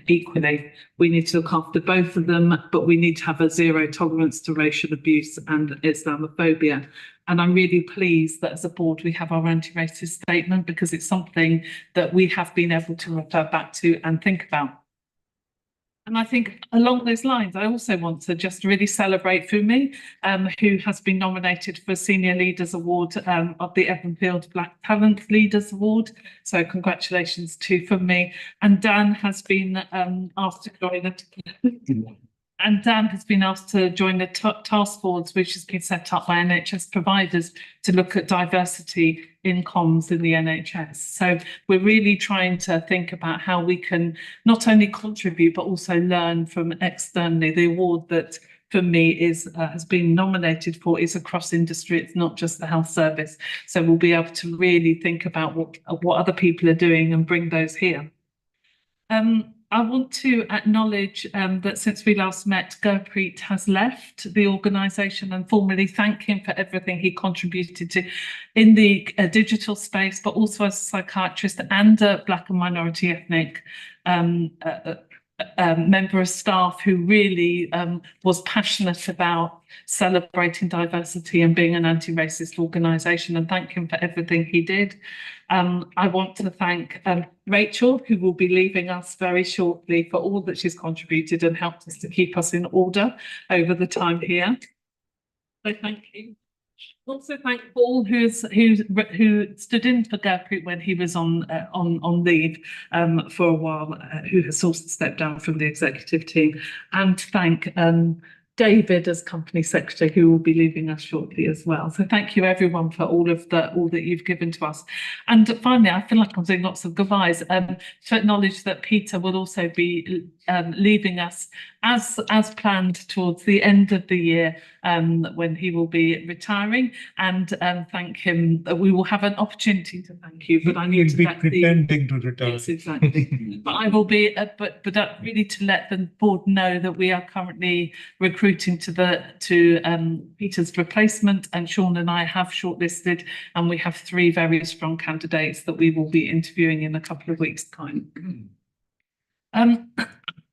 equally. We need to look after both of them, but we need to have a zero tolerance to racial abuse and Islamophobia. And I'm really pleased that as a board we have our anti-racist statement, because it's something that we have been able to refer back to and think about. And I think along those lines, I also want to just really celebrate Fumi, who has been nominated for Senior Leaders Award of the Evanfield Black Talent Leaders Award. So congratulations to Fumi. And Dan has been asked to join it. And Dan has been asked to join the task force, which has been set up by NHS providers to look at diversity in comms in the NHS. So we're really trying to think about how we can not only contribute, but also learn from externally. The award that for me has been nominated for is across industry. It's not just the health service. So we'll be able to really think about what other people are doing and bring those here. I want to acknowledge that since we last met, Gurpreet has left the organisation, and formally thank him for everything he contributed to in the digital space, but also as a psychiatrist and a Black and minority ethnic member of staff who really was passionate about celebrating diversity and being an anti-racist organisation, and thank him for everything he did. I want to thank Rachel, who will be leaving us very shortly, for all that she's contributed and helped us to keep us in order over the time here. So thank you. Also thank Paul, who stood in for Gurpreet when he was on leave for a while, who has also stepped down from the executive team, and thank David as company secretary, who will be leaving us shortly as well. So thank you everyone for all that you've given to us. And finally, I feel like I'm doing lots of goodbyes, to acknowledge that Peter will also be leaving us as planned towards the end of the year, when he will be retiring, and thank him. We will have an opportunity to thank you, but I need to be pretending to retire. Yes, exactly. But I will be, but really to let the board know that we are currently recruiting to Peter's replacement, and Sean and I have shortlisted, and we have 3 very strong candidates that we will be interviewing in a couple of weeks' time.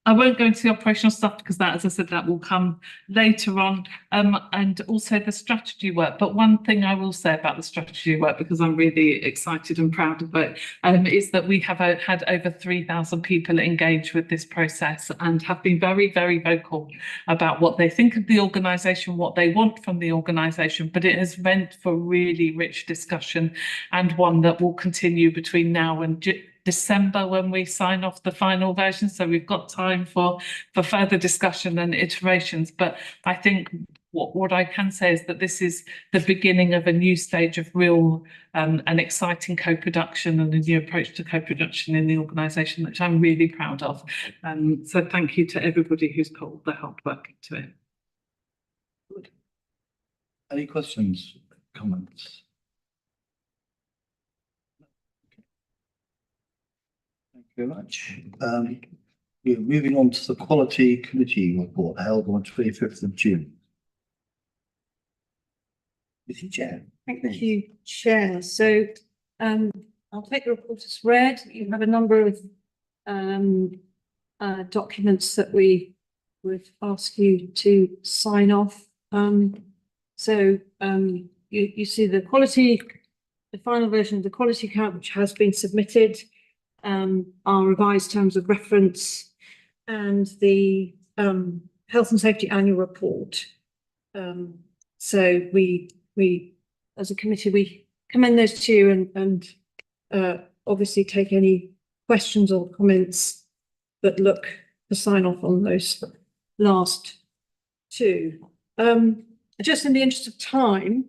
I won't go into the operational stuff because that, as I said, that will come later on, and also the strategy work. But one thing I will say about the strategy work, because I'm really excited and proud of it, is that we have had over 3,000 people engage with this process and have been very, very vocal about what they think of the organisation, what they want from the organisation. But it has meant for really rich discussion, and one that will continue between now and December, when we sign off the final version. So we've got time for further discussion and iterations. But I think what I can say is that this is the beginning of a new stage of real and exciting co-production, and a new approach to co-production in the organisation, which I'm really proud of. So thank you to everybody who's put all the hard work into it. Good. Any questions, comments? Very much. We're moving on to the Quality Committee report held on 25th of June. Is he chair? Thank you, Chair. So I'll take the report as read. You have a number of documents that we would ask you to sign off. You see the final version of the quality account, which has been submitted. Our revised terms of reference, and the health and safety annual report. So we as a committee, we commend those to you, and obviously take any questions or comments that look to sign off on those last 2. Just in the interest of time,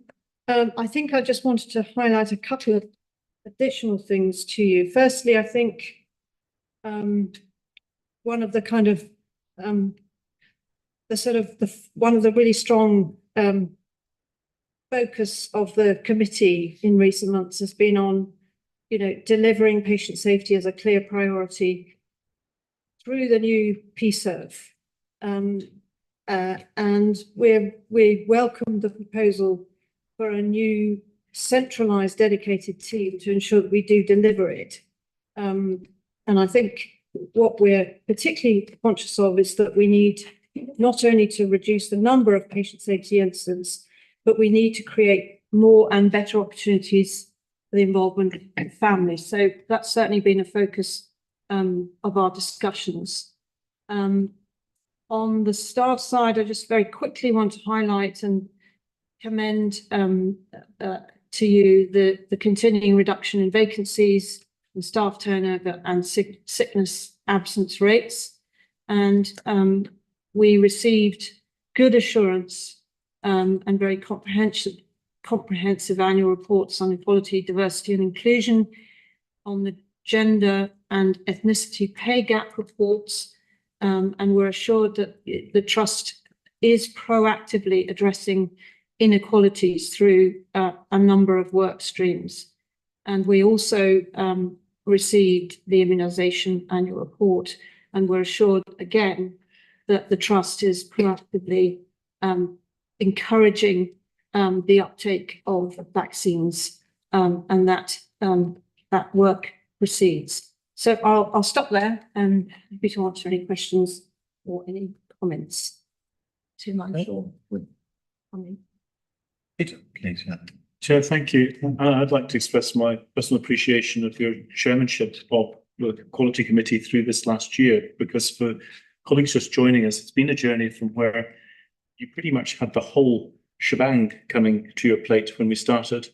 I think I just wanted to highlight a couple of additional things to you. Firstly, I think one of the kind of one of the really strong focus of the committee in recent months has been on, delivering patient safety as a clear priority through the new PSERV. And we welcome the proposal for a new centralised dedicated team to ensure that we do deliver it. And I think what we're particularly conscious of is that we need not only to reduce the number of patient safety incidents, but we need to create more and better opportunities for the involvement of families. So that's certainly been a focus of our discussions. On the staff side, I just very quickly want to highlight and commend to you the continuing reduction in vacancies and staff turnover and sickness absence rates. And we received good assurance and very comprehensive annual reports on equality, diversity and inclusion, on the gender and ethnicity pay gap reports, and we're assured that the Trust is proactively addressing inequalities through a number of work streams. And we also received the immunisation annual report, and we're assured again that the Trust is proactively encouraging the uptake of vaccines, and that work proceeds. So I'll stop there and happy to answer any questions or any comments. Tim, I'm sure would come in. Peter, please. Chair, thank you. I'd like to express my personal appreciation of your chairmanship of the Quality Committee through this last year, because for colleagues just joining us, it's been a journey from where you pretty much had the whole shebang coming to your plate when we started.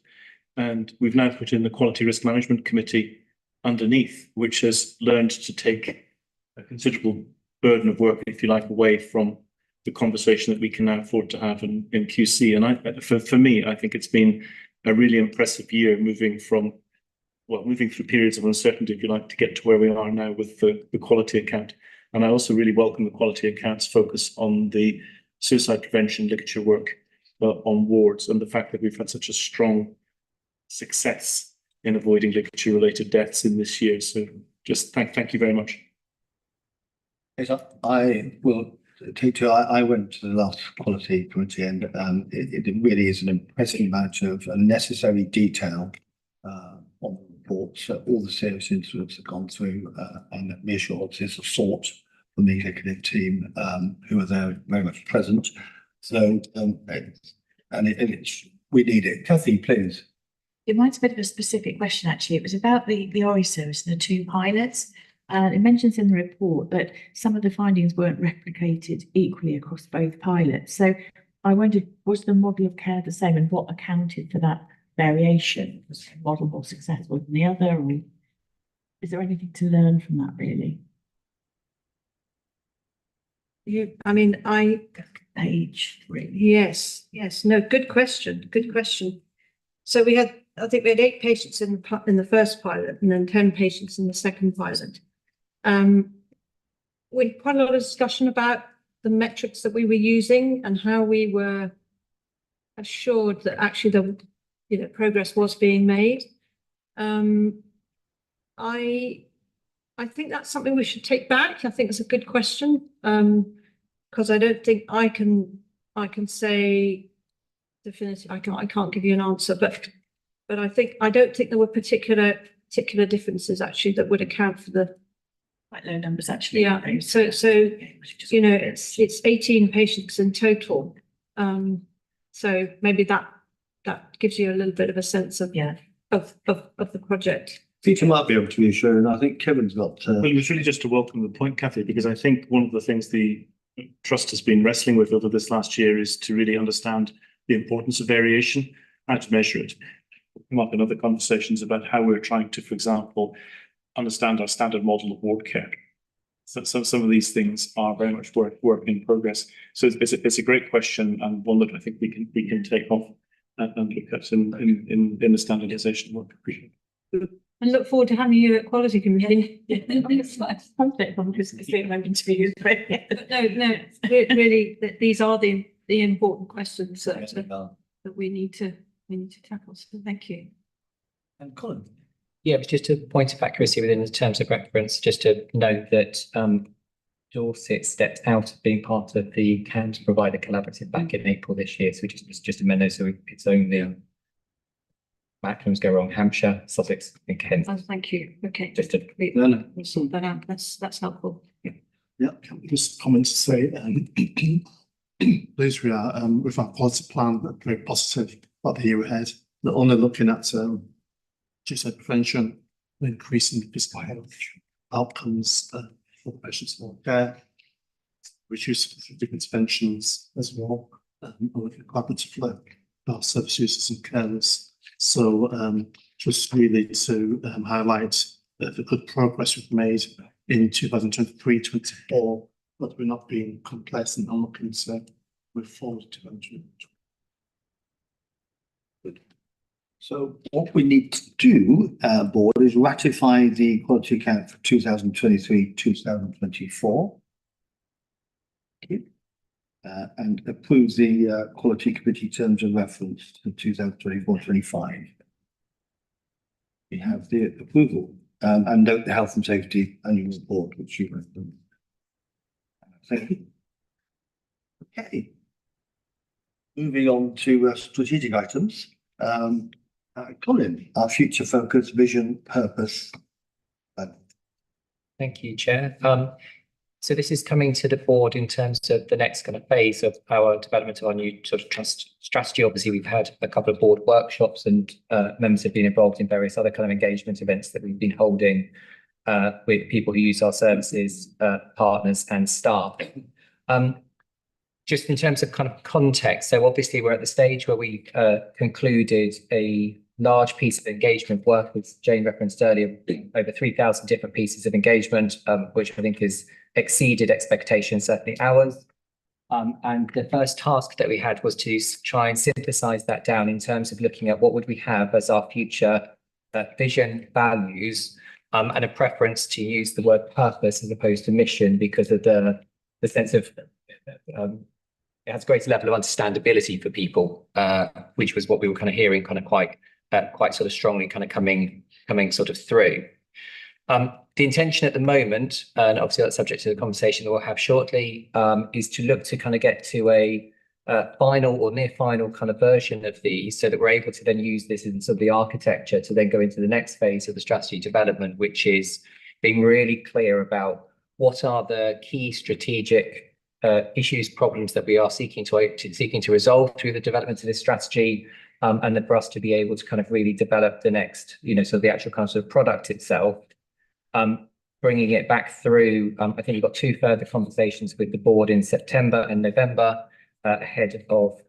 And we've now put in the Quality Risk Management Committee underneath, which has learned to take a considerable burden of work, if you like, away from the conversation that we can now afford to have in QC. And for me, I think it's been a really impressive year moving through periods of uncertainty, if you like, to get to where we are now with the quality account. And I also really welcome the quality account's focus on the suicide prevention literature work on wards, and the fact that we've had such a strong success in avoiding literature-related deaths in this year. So just thank you very much. I will take to. I went to the last quality committee, and it really is an impressive amount of necessary detail on the reports. All the serious incidents have gone through, and reassurances of sort from the executive team who are there very much present. So we need it. Kathy, please. Mine's a bit of a specific question, actually. It was about the ORI service and the 2 pilots. It mentions in the report that some of the findings weren't replicated equally across both pilots. So I wondered, was the model of care the same, and what accounted for that variation? Was the model more successful than the other, or is there anything to learn from that, really? Page 3. Yes, no, good question. So I think we had 8 patients in the first pilot, and then 10 patients in the second pilot. We had quite a lot of discussion about the metrics that we were using and how we were assured that actually the progress was being made. I think that's something we should take back. I think it's a good question, because I don't think I can say definitively. I can't give you an answer, but I don't think there were particular differences actually that would account for the Quite low numbers, actually. Yeah. So you know, it's 18 patients in total. So maybe that gives you a little bit of a sense of the project. Peter might be able to reassure, and I think Kevin's got. Well, it was really just to welcome the point, Kathy, because I think one of the things the Trust has been wrestling with over this last year is to really understand the importance of variation, how to measure it. We'll come up in other conversations about how we're trying to, for example, understand our standard model of ward care. So some of these things are very much work in progress. So it's a great question, and one that I think we can take off and look at in the standardisation work. Appreciate it. And look forward to having you at Quality Committee. No, really, these are the important questions that we need to tackle. So thank you. And Colin. Yeah, but just a point of accuracy within the terms of reference, just to note that Dorset stepped out of being part of the CAMS provider collaborative back in April this year. So just a memo, so it's only acronyms go wrong, Hampshire, Sussex and Kent. Oh, thank you. Okay. Just to, No. We'll sort that out. That's helpful. Yeah, just comment to say, please, we are, with our policy plan, very positive about the year ahead. Not only looking at, suicide prevention, increasing physical health outcomes, for patients in care, reducing specific interventions as well, and looking collaboratively with our service users and carers. So, just really to highlight the good progress we've made in 2023-24, but we're not being complacent and looking to move forward to 2024. So what we need to do, board, is ratify the quality account for 2023-2024. And approve the quality committee terms of reference to 2024-25. We have the approval, and note the health and safety annual report, which you have done. Thank you. Okay. Moving on to strategic items. Colin, our future focus, vision, purpose. thank you, Chair. So this is coming to the board in terms of the next kind of phase of our development of our new sort of trust strategy. Obviously, we've had a couple of board workshops and members have been involved in various other kind of engagement events that we've been holding with people who use our services, partners and staff. Just in terms of kind of context, so obviously we're at the stage where we concluded a large piece of engagement work, as Jane referenced earlier, over 3,000 different pieces of engagement, which I think has exceeded expectations, certainly ours. And the first task that we had was to try and synthesize that down in terms of looking at what would we have as our future vision, values, and a preference to use the word purpose as opposed to mission because of the sense of it has a greater level of understandability for people, which was what we were kind of hearing kind of quite sort of strongly kind of coming sort of through. The intention at the moment, and obviously that's subject to the conversation that we'll have shortly, is to look to kind of get to a final or near final kind of version of these so that we're able to then use this in sort of the architecture to then go into the next phase of the strategy development, which is being really clear about what are the key strategic issues, problems that we are seeking to resolve through the development of this strategy, and then for us to be able to kind of really develop the next, so the actual kind of product itself. Bringing it back through, I think we've got two further conversations with the board in September and November ahead of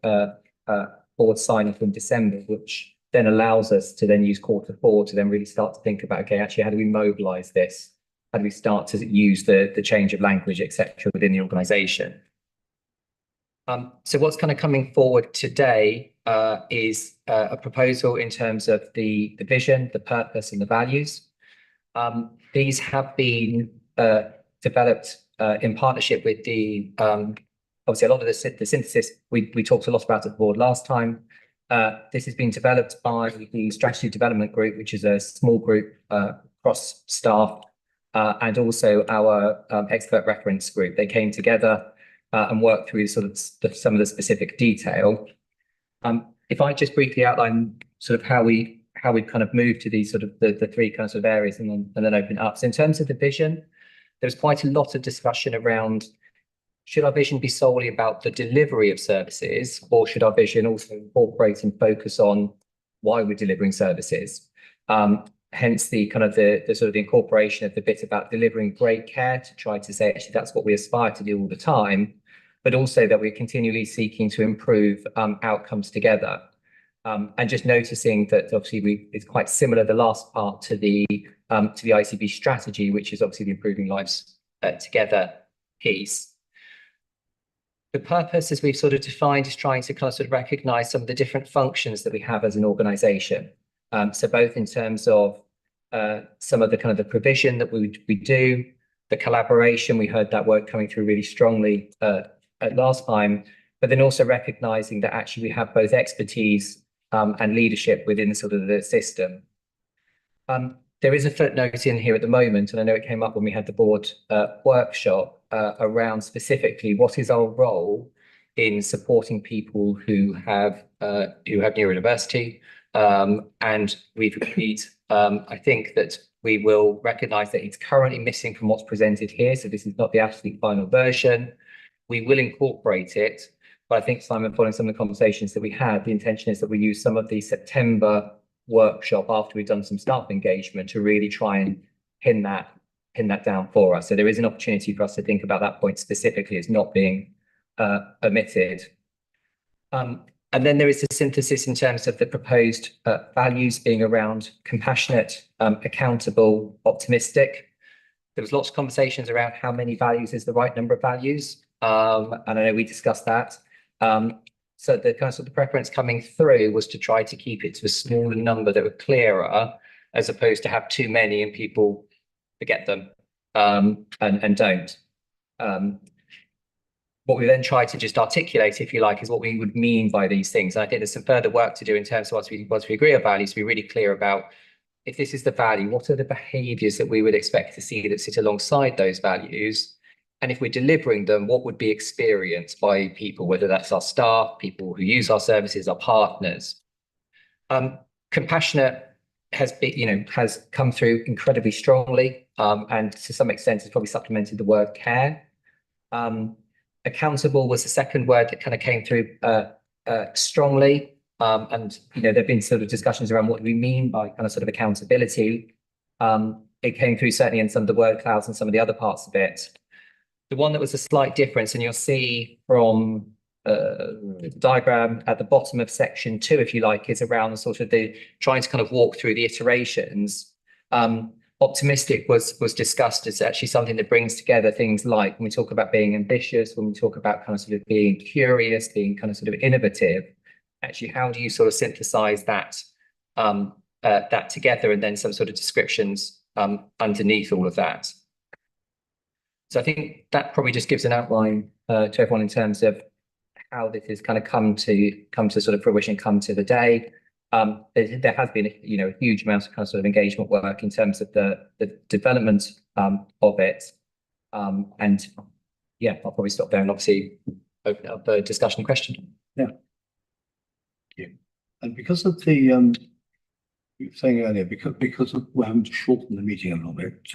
board sign-off in December, which then allows us to then use Q4 to then really start to think about, okay, actually, how do we mobilize this? How do we start to use the change of language, etc., within the organisation? So what's kind of coming forward today is a proposal in terms of the vision, the purpose, and the values. These have been developed in partnership with the obviously a lot of the synthesis we talked a lot about at the board last time. This has been developed by the strategy development group, which is a small group cross staff, and also our expert reference group. They came together and worked through sort of some of the specific detail. If I just briefly outline sort of how we kind of move to these sort of the three kinds of areas and then open it up. So in terms of the vision, there's quite a lot of discussion around, should our vision be solely about the delivery of services, or should our vision also incorporate and focus on why we're delivering services? Hence the kind of the sort of the incorporation of the bit about delivering great care to try to say, actually, that's what we aspire to do all the time, but also that we're continually seeking to improve outcomes together. And just noticing that obviously it's quite similar, the last part to the ICB strategy, which is obviously the improving lives together piece. The purpose, as we've sort of defined, is trying to kind of sort of recognise some of the different functions that we have as an organisation. So both in terms of some of the kind of the provision that we do, the collaboration, we heard that word coming through really strongly at last time, but then also recognising that actually we have both expertise and leadership within sort of the system. There is a footnote in here at the moment, and I know it came up when we had the board workshop around specifically what is our role in supporting people who have neurodiversity, And we've agreed, I think that we will recognise that it's currently missing from what's presented here. So this is not the absolute final version. We will incorporate it. But I think, Simon, following some of the conversations that we had, the intention is that we use some of the September workshop after we've done some staff engagement to really try and pin that down for us. So there is an opportunity for us to think about that point specifically as not being omitted. And then there is the synthesis in terms of the proposed values being around compassionate, accountable, optimistic. There was lots of conversations around how many values is the right number of values. And I know we discussed that. So the kind of sort of preference coming through was to try to keep it to a smaller number that were clearer, as opposed to have too many and people forget them and don't. What we then try to just articulate, if you like, is what we would mean by these things. And I think there's some further work to do in terms of once we agree on values, to be really clear about, if this is the value, what are the behaviours that we would expect to see that sit alongside those values? And if we're delivering them, what would be experienced by people, whether that's our staff, people who use our services, our partners? Compassionate has been, has come through incredibly strongly, and to some extent has probably supplemented the word care. Accountable was the second word that kind of came through strongly. And there have been sort of discussions around what do we mean by kind of sort of accountability. It came through certainly in some of the word clouds and some of the other parts of it. The one that was a slight difference, and you'll see from the diagram at the bottom of section 2, if you like, is around sort of the trying to kind of walk through the iterations. Optimistic was discussed as actually something that brings together things like when we talk about being ambitious, when we talk about kind of sort of being curious, being kind of sort of innovative. Actually, how do you sort of synthesize that that together, and then some sort of descriptions underneath all of that? So I think that probably just gives an outline to everyone in terms of how this has kind of come to sort of fruition, come to the day. There has been a huge amount of kind of sort of engagement work in terms of the development of it. And yeah, I'll probably stop there and obviously open up the discussion question. Yeah. Thank you. And because of the you were saying earlier, because of, we're having to shorten the meeting a little bit,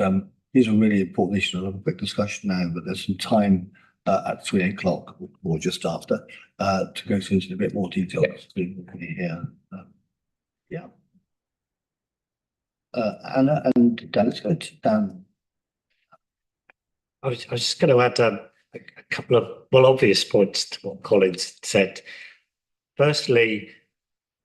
these are really important issues. I'll have a quick discussion now, but there's some time at 3 o'clock or just after to go into a bit more detail. Here. Yeah. Anna and Dan, let's go to Dan. I was just going to add a couple of obvious points to what Colin's said. Firstly,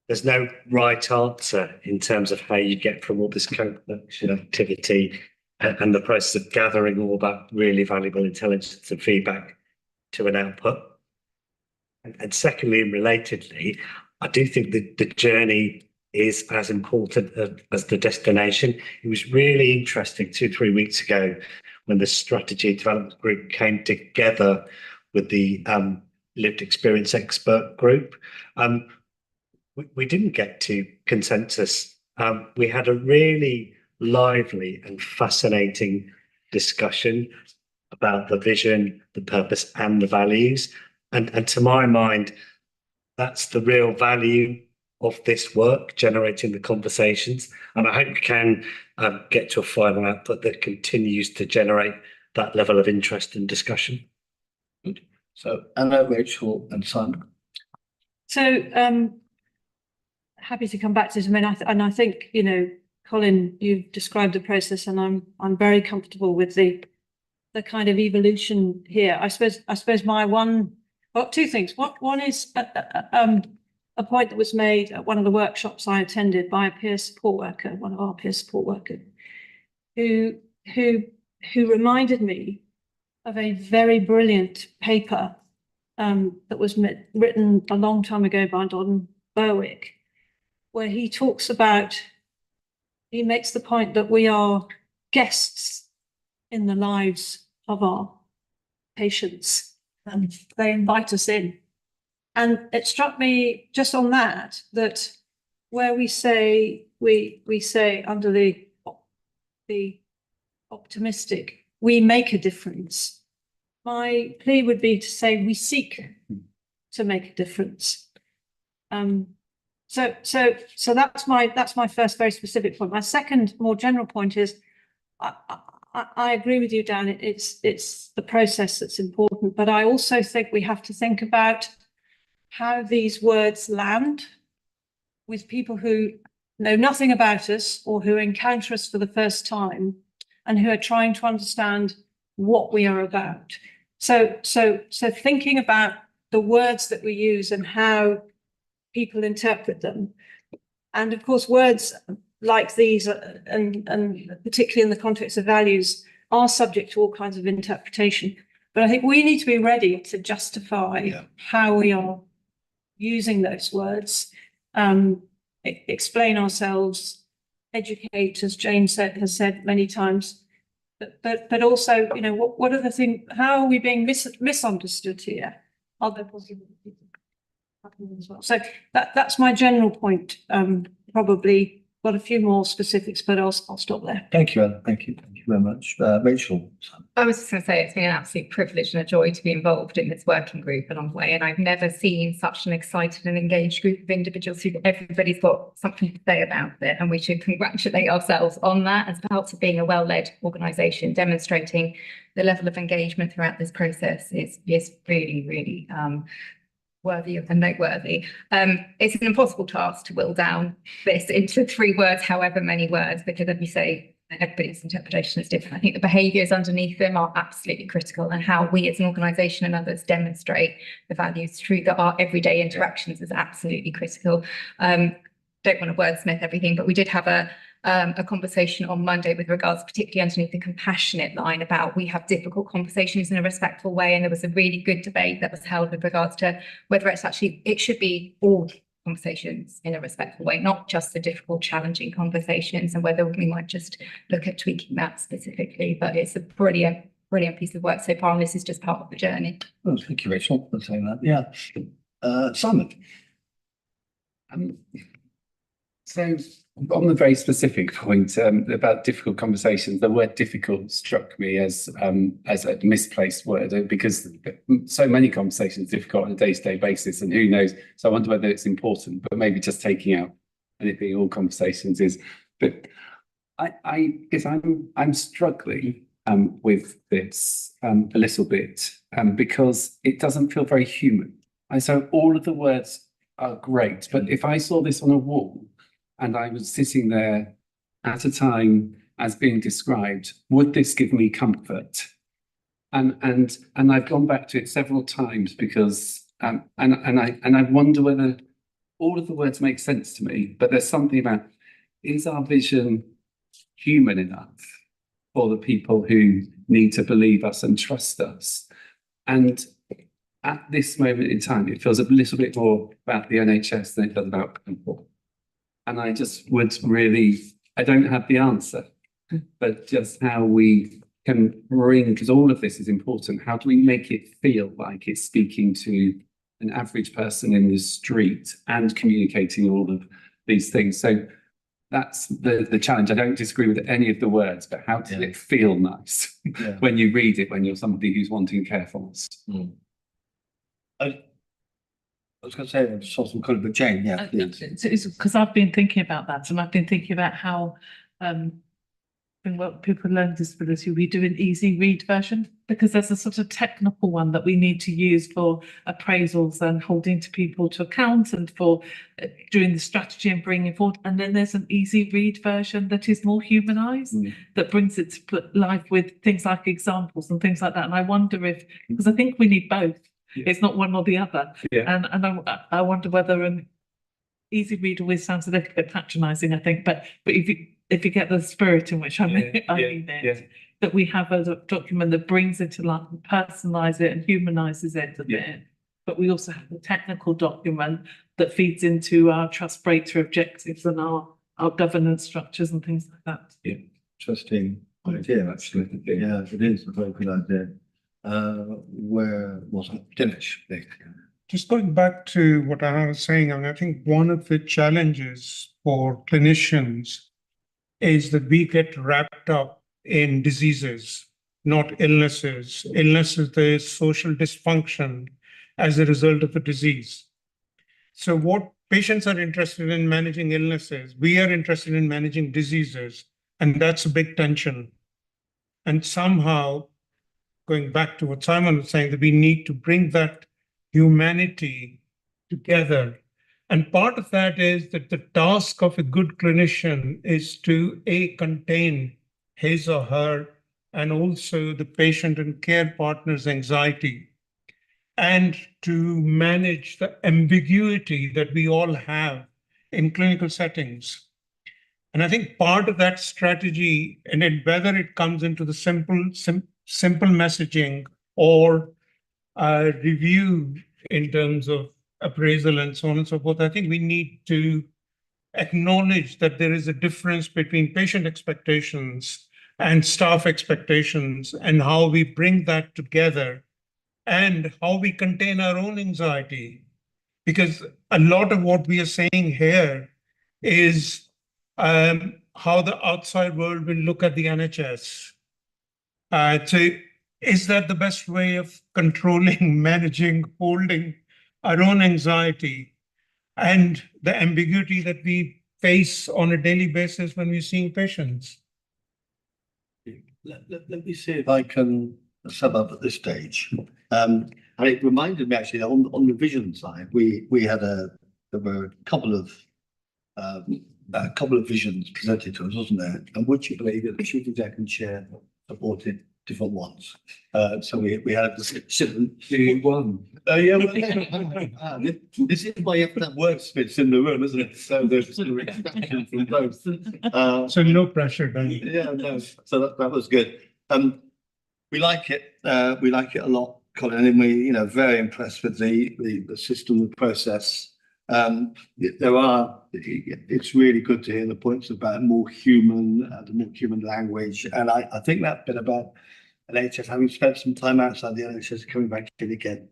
there's no right answer in terms of how you get from all this co-production activity and the process of gathering all that really valuable intelligence and feedback to an output. And secondly, and relatedly, I do think that the journey is as important as the destination. It was really interesting 2-3 weeks ago when the strategy development group came together with the lived experience expert group. We didn't get to consensus. We had a really lively and fascinating discussion about the vision, the purpose, and the values. And to my mind, that's the real value of this work, generating the conversations. And I hope we can get to a final output that continues to generate that level of interest and discussion. Good. So Anna, Rachel, and Simon. So happy to come back to this. I mean, I think Colin, you've described the process, and I'm very comfortable with the kind of evolution here. I suppose my two things. One is a point that was made at one of the workshops I attended by a peer support worker, one of our peer support workers, who reminded me of a very brilliant paper that was written a long time ago by Don Berwick, where he makes the point that we are guests in the lives of our patients, and they invite us in. And it struck me just on that where we say under the optimistic, we make a difference. My plea would be to say we seek to make a difference. So that's my first very specific point. My second more general point is, I agree with you, Dan. It's the process that's important, but I also think we have to think about how these words land with people who know nothing about us or who encounter us for the first time and who are trying to understand what we are about. So thinking about the words that we use and how people interpret them. And of course, words like these, and particularly in the context of values, are subject to all kinds of interpretation. But I think we need to be ready to justify how we are using those words, explain ourselves, educate, as Jane has said many times. But also, you know, what are the things? How are we being misunderstood here? Are there possibilities happening as well? So that's my general point. Probably got a few more specifics, but I'll stop there. Thank you, Ellen. Thank you very much. Rachel. I was just going to say it's been an absolute privilege and a joy to be involved in this working group along the way, and I've never seen such an excited and engaged group of individuals who everybody's got something to say about it, and we should congratulate ourselves on that as part of being a well-led organisation. Demonstrating the level of engagement throughout this process is really worthy and noteworthy. It's an impossible task to will down this into 3 words, however many words, because as you say, everybody's interpretation is different. I think the behaviours underneath them are absolutely critical, and how we as an organisation and others demonstrate the values through our everyday interactions is absolutely critical. Don't want to wordsmith everything, but we did have a conversation on Monday with regards, particularly underneath the compassionate line, about we have difficult conversations in a respectful way, and there was a really good debate that was held with regards to whether it should be all conversations in a respectful way, not just the difficult, challenging conversations, and whether we might just look at tweaking that specifically. But it's a brilliant piece of work so far, and this is just part of the journey. Well, thank you, Rachel, for saying that. Yeah. Simon. So on the very specific point about difficult conversations, the word difficult struck me as a misplaced word, because so many conversations are difficult on a day-to-day basis, and who knows? So I wonder whether it's important, but maybe just taking out anything, all conversations is. But I guess I'm struggling with this a little bit because it doesn't feel very human. And so all of the words are great, but if I saw this on a wall and I was sitting there at a time as being described, would this give me comfort? And I've gone back to it several times because and I wonder whether all of the words make sense to me, but there's something about, is our vision human enough for the people who need to believe us and trust us? And at this moment in time, it feels a little bit more about the NHS than it does about people. And I just would really, I don't have the answer, but just how we can bring, because all of this is important, how do we make it feel like it's speaking to an average person in the street and communicating all of these things? So that's the challenge. I don't disagree with any of the words, but how does it feel nice when you read it, when you're somebody who's wanting carefulness? I was going to say sort of colour, but Jane, please. It's because I've been thinking about that, and I've been thinking about how when people with learning disability, we do an easy read version, because there's a sort of technical one that we need to use for appraisals and holding to people to account and for doing the strategy and bringing it forward. And then there's an easy read version that is more humanised, that brings it to life with things like examples and things like that. And I wonder if, because I think we need both. It's not one or the other. And I wonder whether an easy read always sounds a little bit patronising, I think, but if you get the spirit in which I mean it, that we have a document that brings it to life and personalises it and humanises it a bit. But we also have the technical document that feeds into our trust breakthrough objectives and our governance structures and things like that. Interesting idea, actually. Yeah, it is a very good idea. Where was it? Dinesh. Just going back to what I was saying, I think one of the challenges for clinicians is that we get wrapped up in diseases, not illnesses. Illnesses, there is social dysfunction as a result of a disease. So what patients are interested in managing illnesses. We are interested in managing diseases, and that's a big tension. And somehow, going back to what Simon was saying, that we need to bring that humanity together. And part of that is that the task of a good clinician is to contain his or her and also the patient and care partner's anxiety, and to manage the ambiguity that we all have in clinical settings. And I think part of that strategy, and whether it comes into the simple messaging or review in terms of appraisal and so on and so forth, I think we need to acknowledge that there is a difference between patient expectations and staff expectations, and how we bring that together and how we contain our own anxiety. Because a lot of what we are saying here is how the outside world will look at the NHS. So is that the best way of controlling, managing, holding our own anxiety and the ambiguity that we face on a daily basis when we're seeing patients? Let me see if I can sum up at this stage. And it reminded me actually on the vision side, there were a couple of visions presented to us, wasn't there? And would you believe that the chief exec and chair supported different ones? So we had a discussion. One. Yeah, well, this is why you have to have wordsmiths in the room, isn't it? So there's sort of extraction from both. So no pressure, then. Yeah, no. So that was good. We like it. We like it a lot, Colin, and we, very impressed with the system, the process. It's really good to hear the points about more human, the more human language, and I think that bit about NHS having spent some time outside the NHS coming back in again.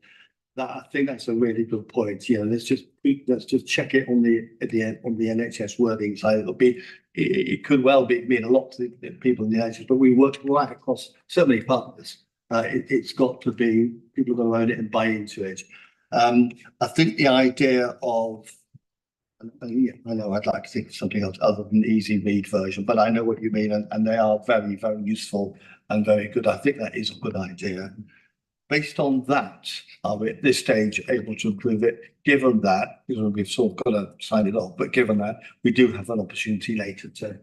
I think that's a really good point. Let's just check it on the NHS wording side. It could well mean a lot to the people in the NHS, but we work right across so many partners. It's got to be, people are going to own it and buy into it. I think the idea of, I know I'd like to think of something else other than the easy read version, but I know what you mean, and they are very, very useful and very good. I think that is a good idea. Based on that, are we at this stage able to improve it? Given that, we've sort of got to sign it off, but given that, we do have an opportunity later to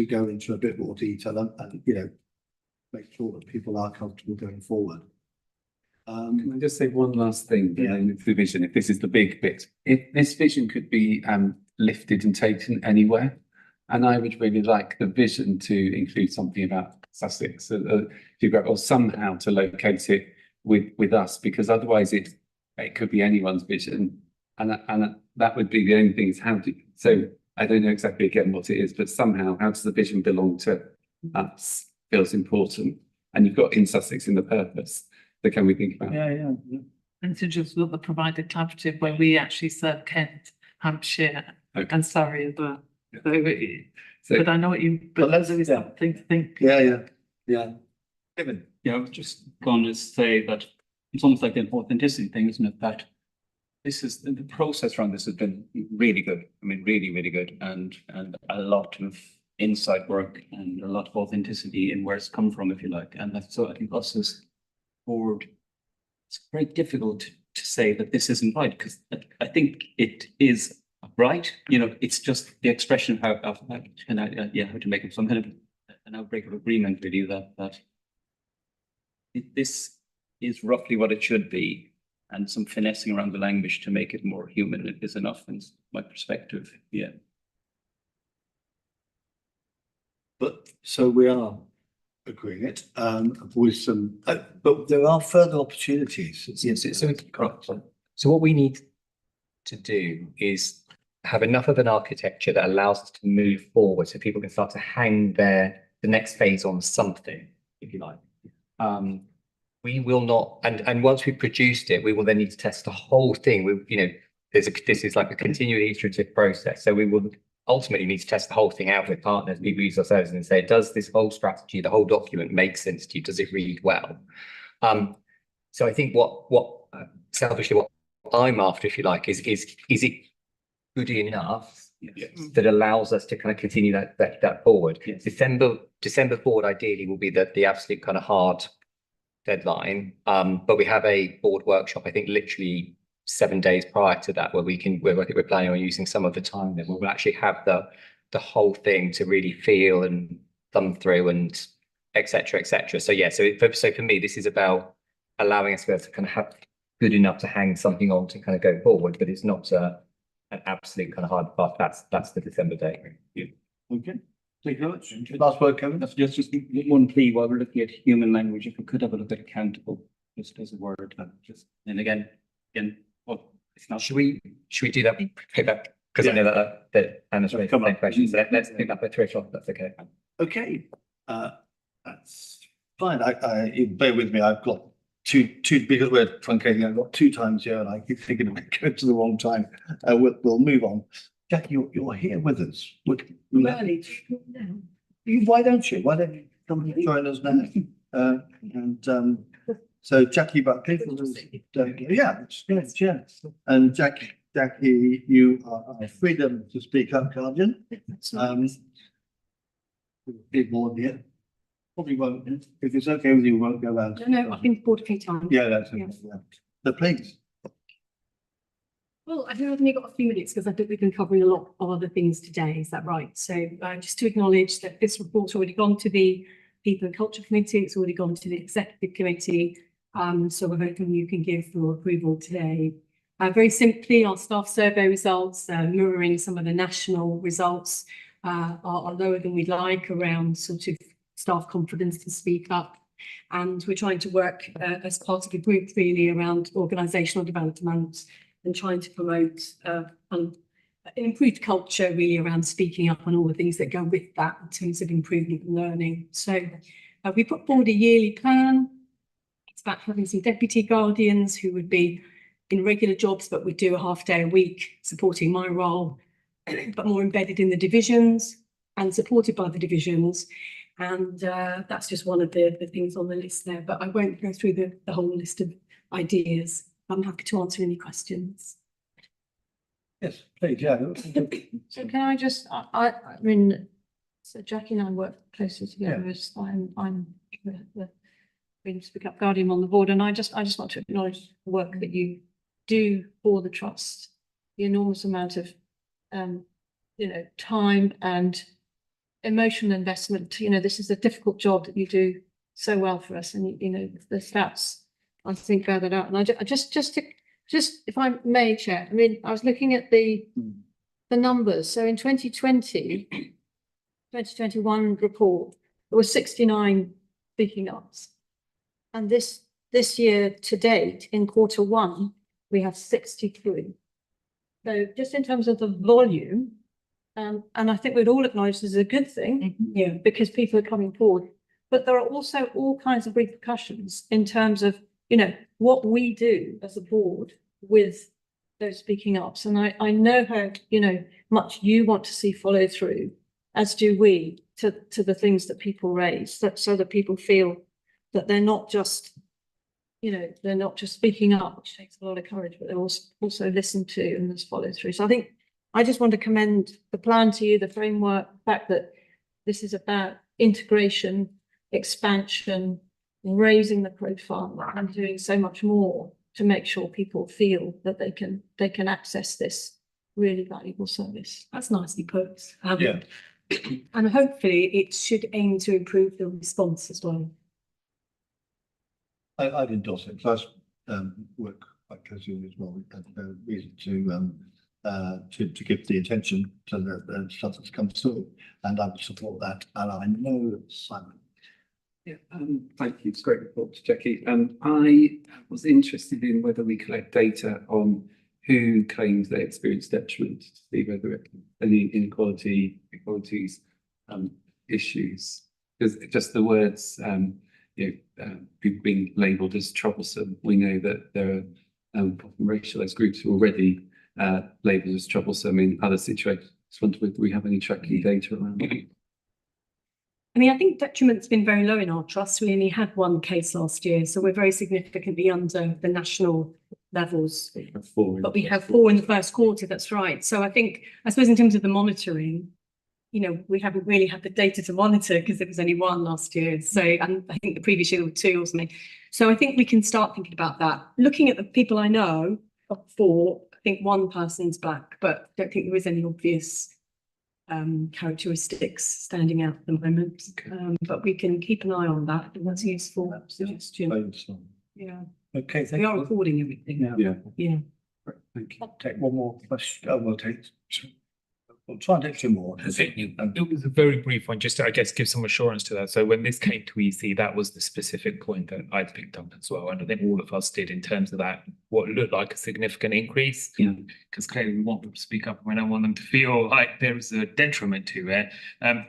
go into a bit more detail and make sure that people are comfortable going forward. Can I just say one last thing? Yeah. With the vision, if this is the big bit, if this vision could be lifted and taken anywhere, and I would really like the vision to include something about Sussex, or somehow to locate it with us, because otherwise it could be anyone's vision, and that would be the only thing is how to. So I don't know exactly again what it is, but somehow how does the vision belong to us feels important, and you've got in Sussex in the purpose. So can we think about? Yeah. And to just look the provider collaborative where we actually serve Kent, Hampshire, Okay. and Surrey as well. So But I know what you. But let's- there is something to think. Yeah. Kevin. Yeah, I was just going to say that it's almost like an authenticity thing, isn't it? That this is the process around this has been really good. I mean, really, really good, and a lot of insight work and a lot of authenticity in where it's come from, if you like. And that's, so I think us as board, it's very difficult to say that this isn't right, because I think it is right. It's just the expression of how to make it some kind of an outbreak of agreement, really, that this is roughly what it should be, and some finessing around the language to make it more human is enough, in my perspective. Yeah. But so we are agreeing it with some, but there are further opportunities. So what we need to do is have enough of an architecture that allows us to move forward, so people can start to hang the next phase on something, if you like. We will not, and once we've produced it, we will then need to test the whole thing. This is like a continually iterative process. So we will ultimately need to test the whole thing out with partners, people use our services, and say, does this whole strategy, the whole document make sense to you? Does it read well? So I think what selfishly what I'm after, if you like, is it good enough Yes. that allows us to kind of continue that forward. Yes. December forward ideally will be the absolute kind of hard deadline. But we have a board workshop, I think literally 7 days prior to that, where I think we're planning on using some of the time then, where we'll actually have the whole thing to really feel and thumb through and et cetera, et cetera. So yeah, so for me, this is about allowing us to be able to kind of have good enough to hang something on to kind of go forward, but it's not an absolute kind of hard path. That's the December date. Okay, thank you very much. Last word, Kevin? That's just one plea while we're looking at human language, if we could have a look at accountable, just as a word, and again, well, it's not. Should we do that? Pick that, because I know that Anna's raised the same question, so let's pick up at 3 o'clock, that's okay. Okay, that's fine. I bear with me. I've got two because we're truncating. I've got 2 times here, and I keep thinking I'm going to the wrong time. We'll move on. Jackie, you're here with us. Early. Why don't you? Why don't you come and join us now? So Jackie Buckley, yeah, it's good, yeah. And Jackie, you are freedom to speak up, guardian. Big board here. Probably won't, if it's okay with you, won't go around. No, I've been bored a few times. Yeah, that's okay. Yeah. So please. Well, I think I've only got a few minutes because I think we've been covering a lot of other things today. Is that right? So just to acknowledge that this report's already gone to the People and Culture Committee. It's already gone to the Executive Committee. So we're hoping you can give for approval today. Very simply, our staff survey results, mirroring some of the national results, are lower than we'd like around sort of staff confidence to speak up. And we're trying to work as part of a group really around organisational development and trying to promote an improved culture really around speaking up and all the things that go with that in terms of improvement and learning. So we put forward a yearly plan. It's about having some deputy guardians who would be in regular jobs, but would do a half day a week supporting my role, but more embedded in the divisions and supported by the divisions. And that's just one of the things on the list there, but I won't go through the whole list of ideas. I'm happy to answer any questions. Yes, please, yeah. So can I just, I mean, so Jackie and I work closely together as I'm the Freedom to Speak Up Guardian on the board, and I just want to acknowledge the work that you do for the trust, the enormous amount of time and emotional investment. This is a difficult job that you do so well for us, and the stats I think bear that out. And I just if I may, Chair, I mean, I was looking at the numbers. So in 2021 report, there were 69 speaking ups, and this year to date in Q1 we have 63. So just in terms of the volume, and I think we'd all acknowledge this is a good thing, because people are coming forward. But there are also all kinds of repercussions in terms of what we do as a board with those speaking ups. And I know how much you want to see follow through, as do we, to the things that people raise, so that people feel that they're not just speaking up, which takes a lot of courage, but they're also listened to and there's follow through. So I think I just want to commend the plan to you, the framework, the fact that this is about integration, expansion, raising the profile and doing so much more to make sure people feel that they can access this really valuable service. That's nicely put. And hopefully it should aim to improve the response as well. I'd endorse it. Plus, work quite closely as well. We have no reason to give the attention to the stuff that's come through, and I would support that. And I know Simon. Yeah, thank you. It's a great report, Jackie. I was interested in whether we collect data on who claims they experienced detriment, to see whether any inequalities, issues. Because just the words, people being labelled as troublesome. We know that there are racialised groups who are already labelled as troublesome in other situations. I just wonder whether we have any tracking data around that. I mean, I think detriment's been very low in our trust. We only had one case last year, so we're very significantly under the national levels. But we have 4 in the first quarter, that's right. So I suppose in terms of the monitoring, you know, we haven't really had the data to monitor because there was only 1 last year. So, and I think the previous year there were 2 or something. So I think we can start thinking about that. Looking at the people I know of 4, I think 1 person's black, but I don't think there is any obvious characteristics standing out at the moment. But we can keep an eye on that. And that's a useful suggestion. Yeah. Okay, thank We are you. recording everything. Yeah. Yeah. Thank you. Take one more question. We'll try and take 2 more. It was a very brief one, just to, I guess, give some assurance to that. So when this came to EC, that was the specific point that I picked up as well. And I think all of us did in terms of that, what looked like a significant increase. Because clearly we want them to speak up and we don't want them to feel like there's a detriment to it.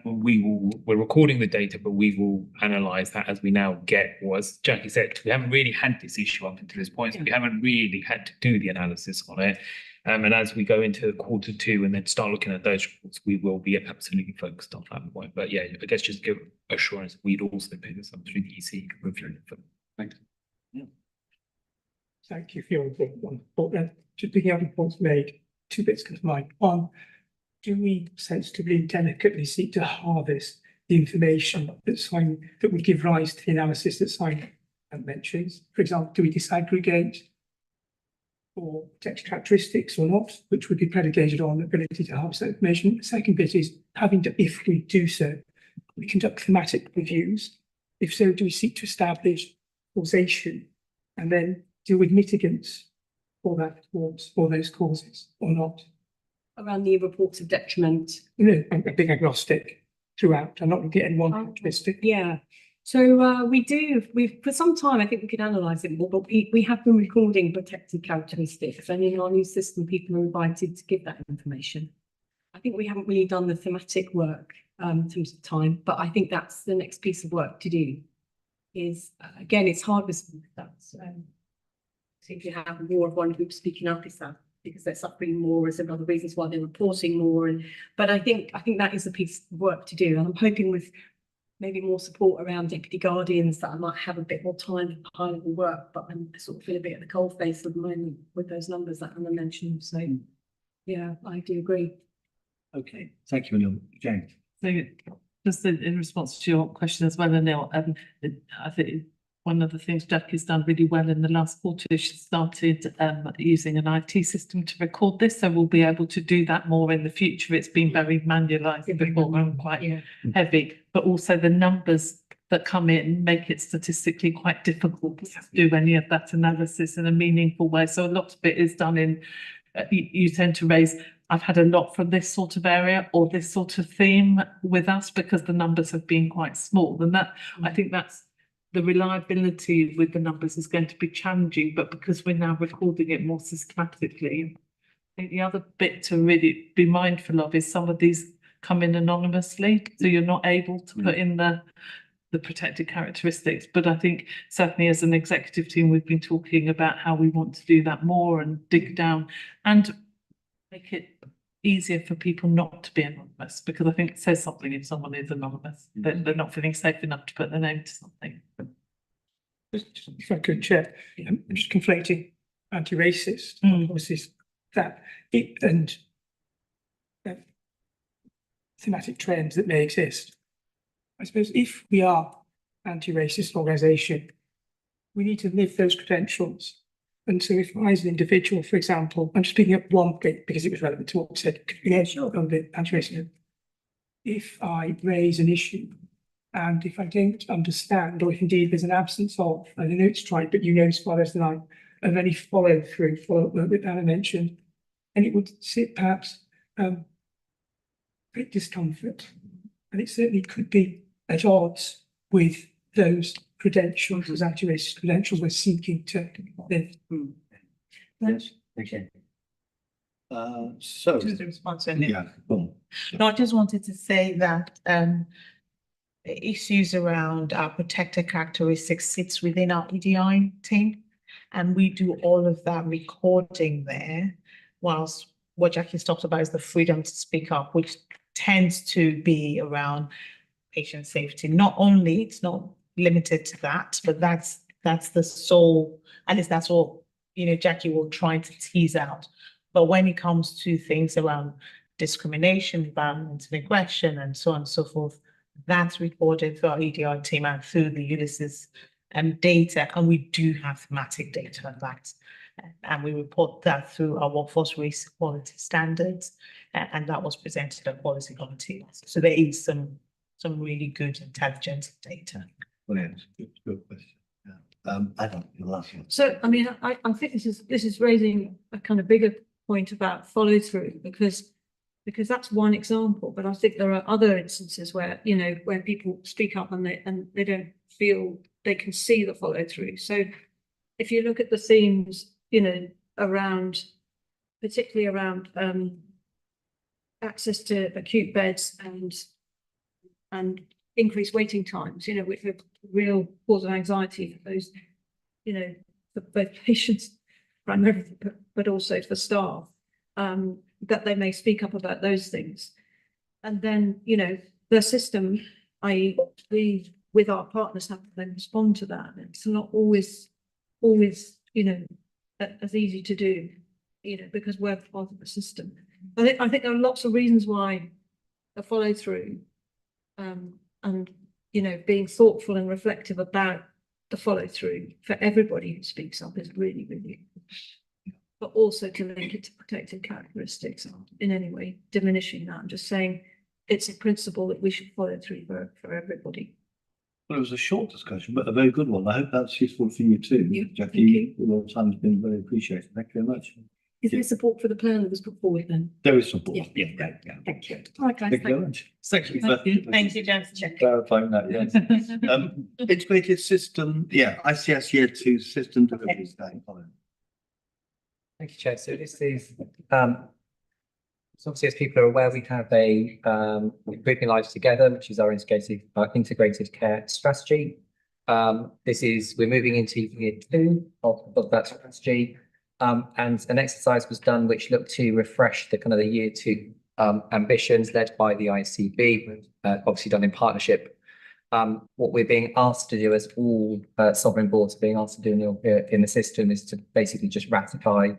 We're recording the data, but we will analyze that as we now get, as Jackie said, we haven't really had this issue up until this point. So we haven't really had to do the analysis on it. And as we go into Q2 and then start looking at those reports, we will be absolutely focused on that point. But yeah, I guess just give assurance we'd also pick this up through the EC review. Thanks. Thank you for your report. Just picking up the points made, 2 bits come to mind. 1, do we sensitively and delicately seek to harvest the information that would give rise to the analysis that Simon mentions? For example, do we disaggregate or text characteristics or not, which would be predicated on the ability to harvest that information? The second bit is if we do so, we conduct thematic reviews. If so, do we seek to establish causation and then deal with mitigants for that cause, for those causes or not? Around the reports of detriment. You know, I'm being agnostic throughout. I'm not looking at any one characteristic. Yeah. So we've for some time, I think we could analyse it more, but we have been recording protected characteristics, and in our new system, people are invited to give that information. I think we haven't really done the thematic work in terms of time, but I think that's the next piece of work to do. Is again, it's harvesting that. So if you have more of one group speaking up, is that because they're suffering more, is there other reasons why they're reporting more? But I think that is a piece of work to do, and I'm hoping with maybe more support around deputy guardians that I might have a bit more time for high level work, but I'm sort of feel a bit at the coalface at the moment with those numbers that Anna mentioned. So yeah, I do agree. Okay, thank you, Anil. Jane. So just in response to your question as well, Anil, I think one of the things Jackie's done really well in the last quarter is she started using an IT system to record this, so we'll be able to do that more in the future. It's been very manualised before and quite heavy, but also the numbers that come in make it statistically quite difficult to do any of that analysis in a meaningful way. So a lot of it is done in, you tend to raise, I've had a lot from this sort of area or this sort of theme with us because the numbers have been quite small. And that, I think that's, the reliability with the numbers is going to be challenging, but because we're now recording it more systematically, I think the other bit to really be mindful of is some of these come in anonymously, so you're not able to put in the protected characteristics. But I think certainly as an executive team, we've been talking about how we want to do that more and dig down and make it easier for people not to be anonymous, because I think it says something if someone is anonymous, that they're not feeling safe enough to put their name to something. If I could, Chair, I'm just conflating anti-racist policies, that it and thematic trends that may exist. I suppose if we are anti-racist organisation, we need to live those credentials. And so if I as an individual, for example, I'm just picking up one bit because it was relevant to what we said, on the anti-racism. If I raise an issue and if I don't understand, or if indeed there's an absence of, I know it's tried, but you know as far as the line of any follow up that Anna mentioned, and it would sit perhaps great discomfort. And it certainly could be at odds with those credentials, those anti-racist credentials we're seeking to live. Yes, okay. So Just a response. yeah, boom. No, I just wanted to say that issues around our protected characteristics sits within our EDI team, and we do all of that recording there, whilst what Jackie's talked about is the freedom to speak up, which tends to be around patient safety. Not only, it's not limited to that, but that's the sole, at least that's all Jackie will try to tease out. But when it comes to things around discrimination, violence, aggression, and so on and so forth, that's reported through our EDI team and through the Ulysses data, and we do have thematic data on that. And we report that through our workforce race quality standards, and that was presented at Policy Committee. So there is some really good intelligent data. Brilliant. Good question. Yeah. I don't know, last one. So, I mean, I think this is raising a kind of bigger point about follow through because that's one example, but I think there are other instances where, when people speak up and they don't feel they can see the follow through. So if you look at the themes, particularly around access to acute beds and increased waiting times, which are real cause of anxiety for those, for both patients primarily, but also for staff, that they may speak up about those things. And then, the system, i.e. we, with our partners, have to then respond to that. And it's not always, as easy to do, because we're part of the system. I think there are lots of reasons why the follow through, and being thoughtful and reflective about the follow through for everybody who speaks up is really, really important. But also to link it to protected characteristics aren't in any way diminishing that. I'm just saying it's a principle that we should follow through for everybody. Well, it was a short discussion, but a very good one. I hope that's useful for you too, Yeah, Jackie. Your time's been very appreciated. Thank you very much. Is there support for the plan that was put forward then? There is support. Yeah. Yeah. Thank you. All right, guys. Thank you very much. Thank you. Thank you, James. Clarifying that, yes. Integrated system, ICS year 2 system delivery staying on. Thank you, Chair. So this is, so obviously, as people are aware, we have a Improving Lives Together, which is our integrated care strategy. We're moving into year 2 of that strategy. And an exercise was done which looked to refresh the kind of the year 2 ambitions led by the ICB, obviously done in partnership. What we're being asked to do, as all sovereign boards are being asked to do in the system, is to basically just ratify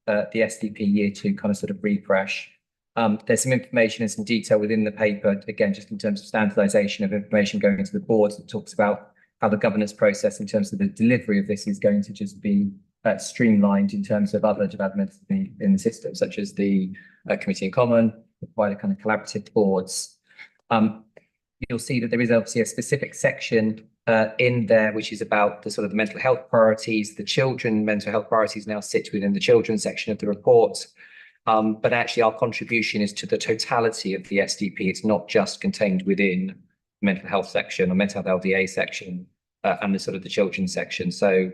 the SDP year 2 kind of sort of refresh. There's some information and some detail within the paper, again, just in terms of standardization of information going into the boards that talks about how the governance process in terms of the delivery of this is going to just be streamlined in terms of other developments in the system, such as the committee in common, the wider kind of collaborative boards. You'll see that there is obviously a specific section in there, which is about the sort of the mental health priorities. The children mental health priorities now sit within the children's section of the report. But actually our contribution is to the totality of the SDP. It's not just contained within the mental health section or mental health LDA section and the sort of the children's section. So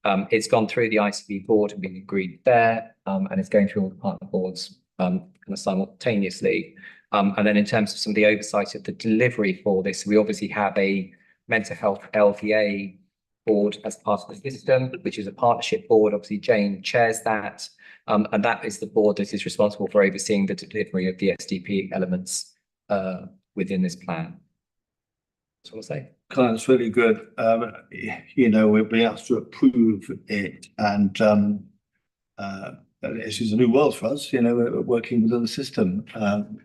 it's gone through the ICB board and been agreed there, and it's going through all the partner boards kind of simultaneously. And then in terms of some of the oversight of the delivery for this, we obviously have a mental health LDA board as part of the system, which is a partnership board. Obviously, Jane chairs that, and that is the board that is responsible for overseeing the delivery of the SDP elements within this plan. That's what I'll say. That's really good. We'll be asked to approve it, and this is a new world for us, we're working within the system.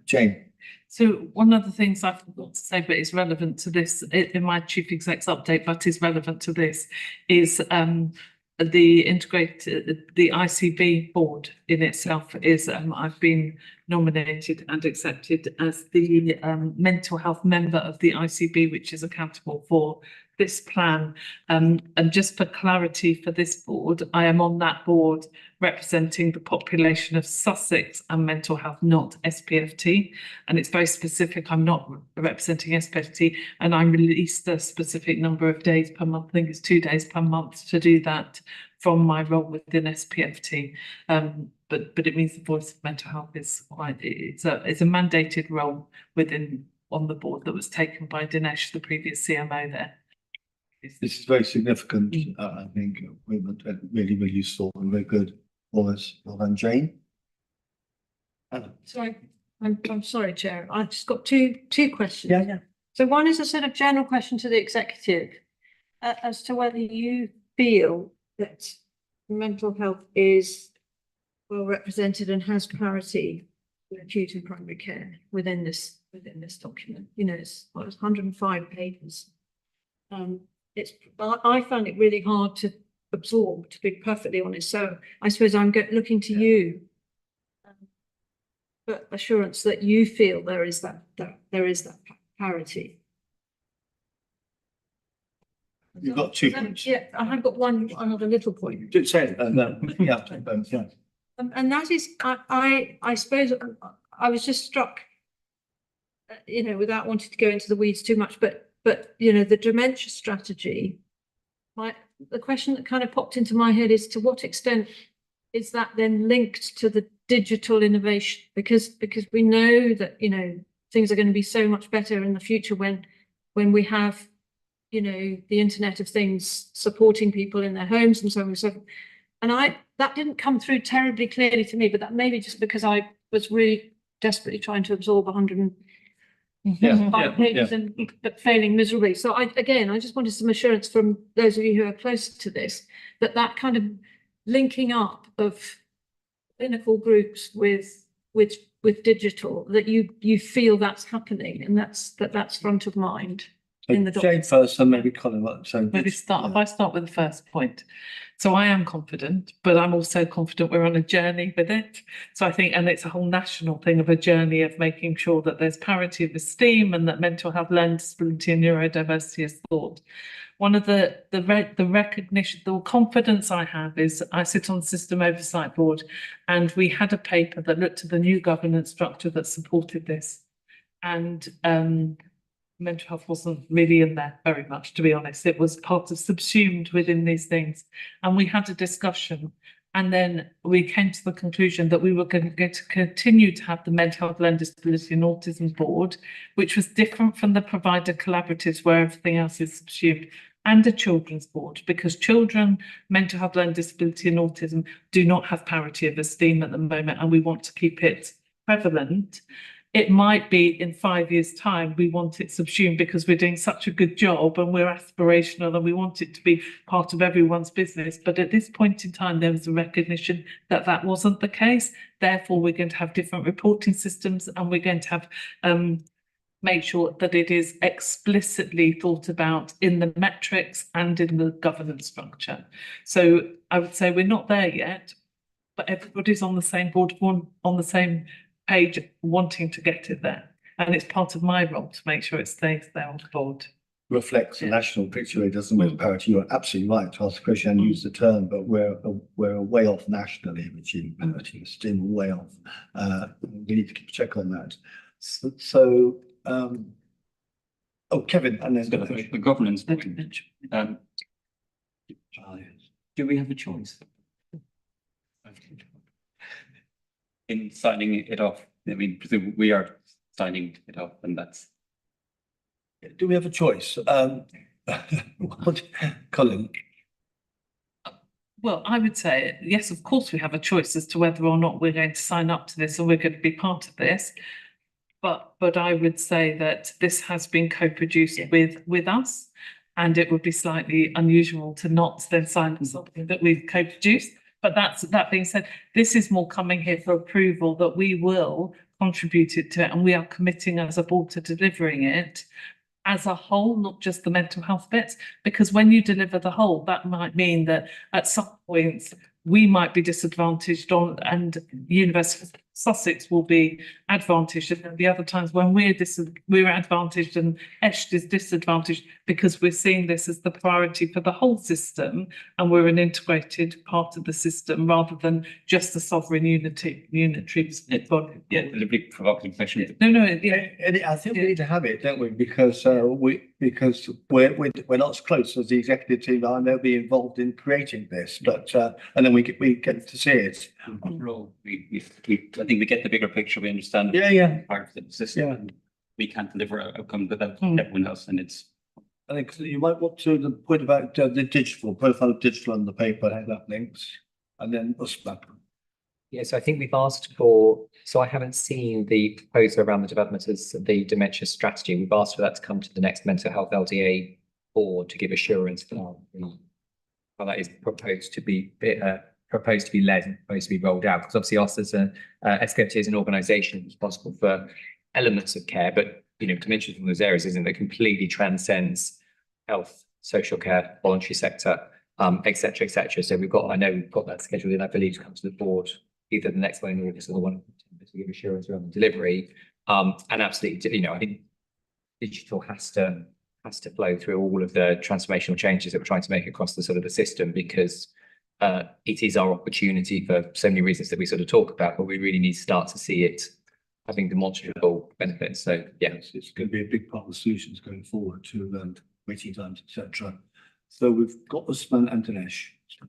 Jane. So one of the things I forgot to say, but is relevant to this in my chief exec's update, but is relevant to this, is the ICB board in itself is I've been nominated and accepted as the mental health member of the ICB, which is accountable for this plan. And just for clarity for this board, I am on that board representing the population of Sussex and mental health, not SPFT. And it's very specific. I'm not representing SPFT, and I'm released a specific number of days per month. I think it's 2 days per month to do that from my role within SPFT. But it means the voice of mental health is it's a mandated role on the board that was taken by Dinesh, the previous CMO there. This is very significant. I think really, really useful and very good for us. Well done, Jane. Anna. Sorry, I'm sorry, Chair. I've just got two questions. Yeah. So one is a sort of general question to the executive as to whether you feel that mental health is well represented and has clarity in acute and primary care within this document. You know, it's 105 pages. I found it really hard to absorb, to be perfectly honest. So I suppose I'm looking to you for assurance that you feel there is that clarity. You've got 2 points. Yeah, I have got another little point. Do say it, no, yeah, yeah. And that is, I suppose I was just struck, you know, without wanting to go into the weeds too much, but you know, the dementia strategy. The question that kind of popped into my head is, to what extent is that then linked to the digital innovation? Because we know that, you know, things are going to be so much better in the future when we have, you know, the Internet of Things supporting people in their homes and so on and so forth. And that didn't come through terribly clearly to me, but that may be just because I was really desperately trying to absorb 105 pages but failing miserably. So I just wanted some assurance from those of you who are closer to this, that kind of linking up of clinical groups with digital, that you feel that's happening and that's front of mind. In the Jane first, and maybe Colin. So maybe if I start with the first point. So I am confident, but I'm also confident we're on a journey with it. So I think, and it's a whole national thing of a journey of making sure that there's parity of esteem and that mental health, learning disability and neurodiversity is thought. One of the recognition, the confidence I have is I sit on the System Oversight Board, and we had a paper that looked at the new governance structure that supported this. And mental health wasn't really in there very much, to be honest. It was part of subsumed within these things. And we had a discussion, and then we came to the conclusion that we were going to continue to have the Mental Health, Learning Disability and Autism Board, which was different from the provider collaboratives where everything else is subsumed, and a children's board, because children, mental health, learning disability and autism do not have parity of esteem at the moment, and we want to keep it prevalent. It might be in 5 years' time, we want it subsumed because we're doing such a good job and we're aspirational and we want it to be part of everyone's business. But at this point in time, there was a recognition that that wasn't the case. Therefore, we're going to have different reporting systems, and we're going to have make sure that it is explicitly thought about in the metrics and in the governance structure. So I would say we're not there yet, but everybody's on the same board, on the same page, wanting to get it there. And it's part of my role to make sure it stays there on the board. Reflects the national picture, it doesn't with parity. You're absolutely right to ask the question and use the term, but we're way off nationally of achieving parity. We're still way off. We need to keep a check on that. Oh, Kevin, and then the governance point. Do we have a choice in signing it off? I mean, presumably we are signing it off, and that's. Do we have a choice? Colin? Well, I would say, yes, of course we have a choice as to whether or not we're going to sign up to this and we're going to be part of this. But I would say that this has been co-produced with us, and it would be slightly unusual to not then sign something that we've co-produced. But that being said, this is more coming here for approval, that we will contribute it to it, and we are committing as a board to delivering it as a whole, not just the mental health bits, because when you deliver the whole, that might mean that at some points we might be disadvantaged and University of Sussex will be advantaged, and the other times when we're advantaged and ESHT is disadvantaged, because we're seeing this as the priority for the whole system, and we're an integrated part of the system rather than just the sovereign unitary body. Yeah, a big provocative question. No, I think we need to have it, don't we? Because we're not as close as the executive team are, and they'll be involved in creating this. But and then we get to see it. Overall, I think we get the bigger picture. We understand. Part of the system. And we can't deliver outcomes without everyone else, and it's. I think you might want to the point about the digital profile of digital on the paper, how that links, and then us back. Yes, I think we've asked for. So I haven't seen the proposal around the development of the dementia strategy. We've asked for that to come to the next mental health LDA board to give assurance for how that is proposed to be led and proposed to be rolled out. Because obviously us as a SKFT as an organisation responsible for elements of care, but dimensions from those areas isn't that completely transcends health, social care, voluntary sector, et cetera, et cetera. So I know we've got that scheduled in, I believe, to come to the board, either the next one in August or the one to give assurance around the delivery. And absolutely, I think digital has to flow through all of the transformational changes that we're trying to make across the sort of the system, because it is our opportunity for so many reasons that we sort of talk about, but we really need to start to see it having demonstrable benefits. So yeah, it's going to be a big part of the solutions going forward to waiting times, etc. So we've got Usman and Dinesh. I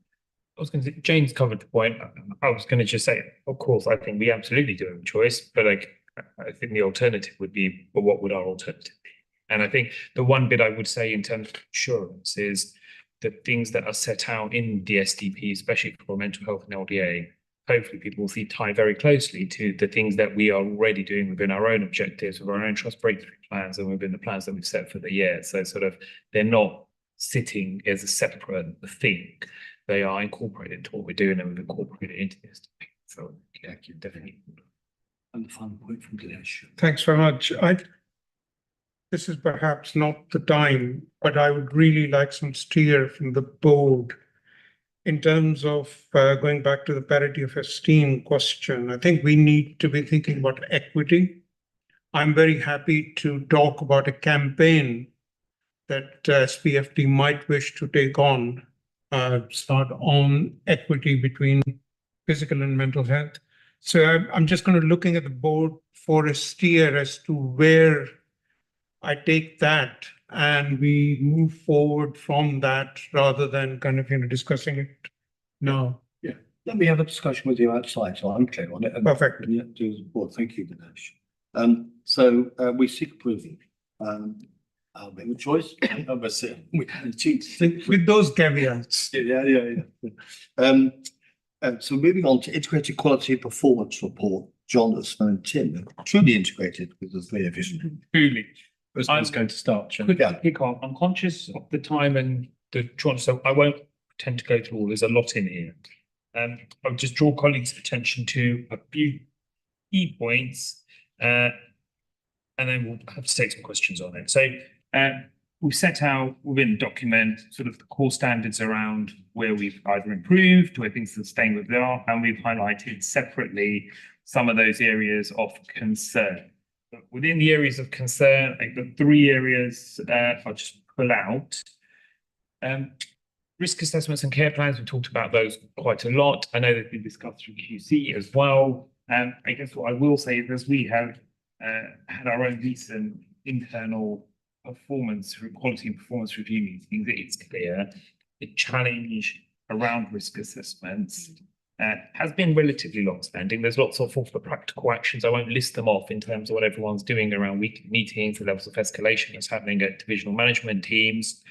was going to say, James covered the point. I was going to just say, of course, I think we absolutely do have a choice, but I think the alternative would be, well, what would our alternative be? And I think the one bit I would say in terms of insurance is the things that are set out in the SDP, especially for mental health and LDA, hopefully people will see tie very closely to the things that we are already doing within our own objectives, with our own trust breakthrough plans and within the plans that we've set for the year. So sort of they're not sitting as a separate thing. They are incorporated into what we're doing, and we've incorporated it into the SDP. So yeah, definitely. And the final point from Dinesh. Thanks very much. This is perhaps not the time, but I would really like some steer from the board in terms of going back to the parity of esteem question. I think we need to be thinking about equity. I'm very happy to talk about a campaign that SPFT might wish to take on, start on equity between physical and mental health. So I'm just going to looking at the board for a steer as to where I take that and we move forward from that rather than kind of discussing it now. Yeah, let me have a discussion with you outside, so I'm clear on it. Perfect. And yet do as a board. Thank you, Dinesh. So we seek approval. I'll make a choice. With those caveats. Yeah. So moving on to integrated quality and performance report, John, Usman and Tim, truly integrated with the three of you. Truly. I was going to start. Pick on. I'm conscious of the time and the trying, so I won't pretend to go through all. There's a lot in here. I'll just draw colleagues' attention to a few key points, and then we'll have to take some questions on it. So we've set out within the document sort of the core standards around where we've either improved, where things are staying where they are, and we've highlighted separately some of those areas of concern. But within the areas of concern, I think the three areas I'll just pull out. Risk assessments and care plans, we've talked about those quite a lot. I know they've been discussed through QC as well. I guess what I will say is we have had our own recent internal quality and performance review meetings. It's clear the challenge around risk assessments has been relatively long-standing. There's lots of the practical actions. I won't list them off in terms of what everyone's doing around weekly meetings, the levels of escalation that's happening at divisional management teams.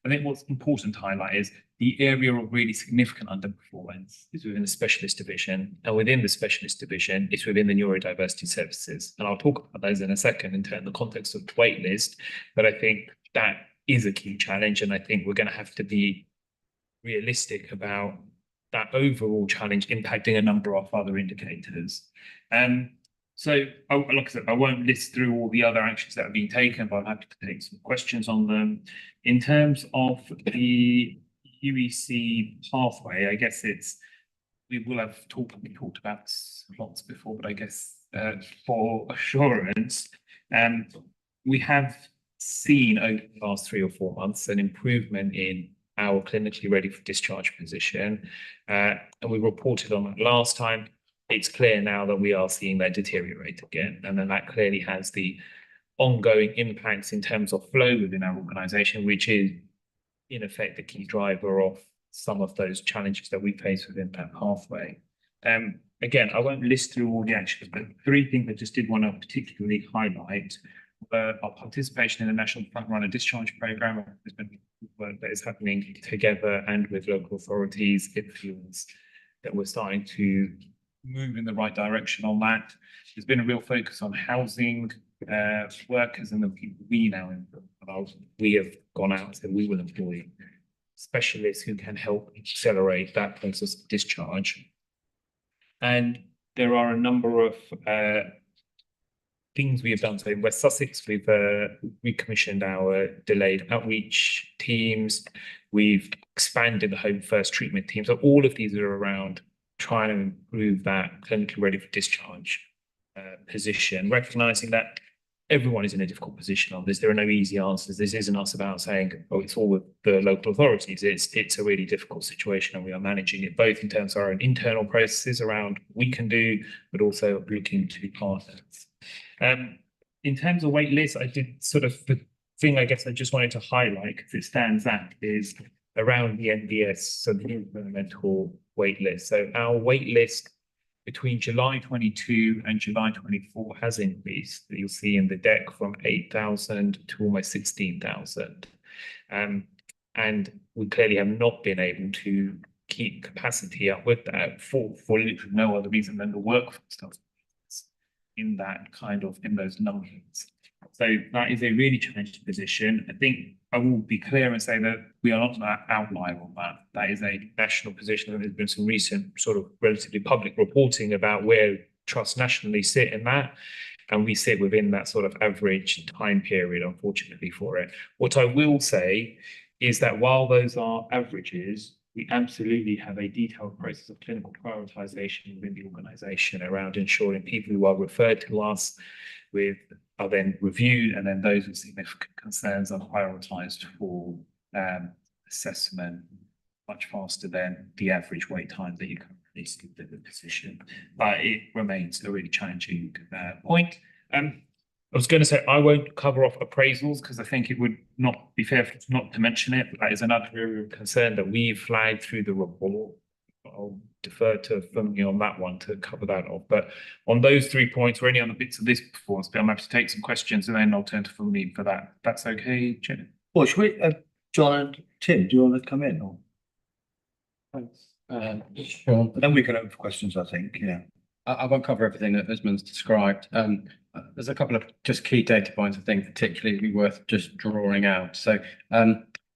I think what's important to highlight is the area of really significant underperformance is within the specialist division, and within the specialist division, it's within the neurodiversity services. And I'll talk about those in a second in the context of the wait list, but I think that is a key challenge, and I think we're going to have to be realistic about that overall challenge impacting a number of other indicators. So, like I said, I won't list through all the other actions that have been taken, but I'm happy to take some questions on them. In terms of the UEC pathway, I guess we will have talked about this lots before, but I guess for assurance, we have seen over the last 3 or 4 months an improvement in our clinically ready for discharge position, and we reported on that last time. It's clear now that we are seeing that deteriorate again, and then that clearly has the ongoing impacts in terms of flow within our organisation, which is in effect the key driver of some of those challenges that we face within that pathway. Again, I won't list through all the actions, but 3 things I just did want to particularly highlight. Our participation in the National Frontrunner Discharge Programme has been work that is happening together and with local authorities. It feels that we're starting to move in the right direction on that. There's been a real focus on housing workers and the people we now employ. We have gone out and said we will employ specialists who can help accelerate that process of discharge. And there are a number of things we have done. So in West Sussex, we've recommissioned our delayed outreach teams. We've expanded the home first treatment team. So all of these are around trying to improve that clinically ready for discharge position, recognizing that everyone is in a difficult position on this. There are no easy answers. This isn't us about saying, oh, it's all with the local authorities. It's a really difficult situation, and we are managing it both in terms of our own internal processes around what we can do, but also looking to partners. In terms of wait lists, I did sort of the thing I guess I just wanted to highlight because it stands out is around the NBS, so the environmental wait list. So our wait list between July 22 and July 24 has increased. You'll see in the deck from 8,000 to almost 16,000. And we clearly have not been able to keep capacity up with that for literally no other reason than the workforce stuff in those numbers. So that is a really challenging position. I think I will be clear and say that we are not an outlier on that. That is a national position, and there's been some recent sort of relatively public reporting about where trusts nationally sit in that, and we sit within that sort of average time period, unfortunately, for it. What I will say is that while those are averages, we absolutely have a detailed process of clinical prioritization within the organisation around ensuring people who are referred to us are then reviewed, and then those with significant concerns are prioritised for assessment much faster than the average wait time that you currently see within the position. But it remains a really challenging point. I was going to say I won't cover off appraisals because I think it would not be fair not to mention it. But that is another area of concern that we've flagged through the report. I'll defer to Fungi on that one to cover that off. But on those 3 points or any other bits of this performance, I'm happy to take some questions and then I'll turn to Fungi for that. That's okay, Chair? Well, should we, John and Tim, do you want to come in? Or? Sure. Then we can open for questions, I think, yeah. I won't cover everything that Usman's described. There's a couple of just key data points I think particularly worth just drawing out. So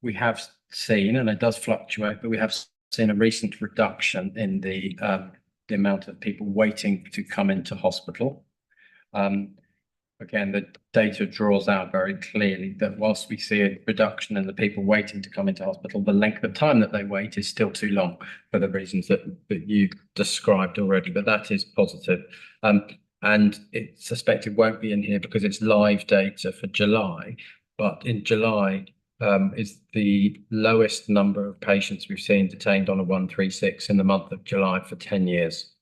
we have seen, and it does fluctuate, but we have seen a recent reduction in the amount of people waiting to come into hospital. Again, the data draws out very clearly that whilst we see a reduction in the people waiting to come into hospital, the length of time that they wait is still too long for the reasons that you described already, but that is positive. And it's suspected won't be in here because it's live data for July, but in July is the lowest number of patients we've seen detained on a 136 in the month of July for 10 years.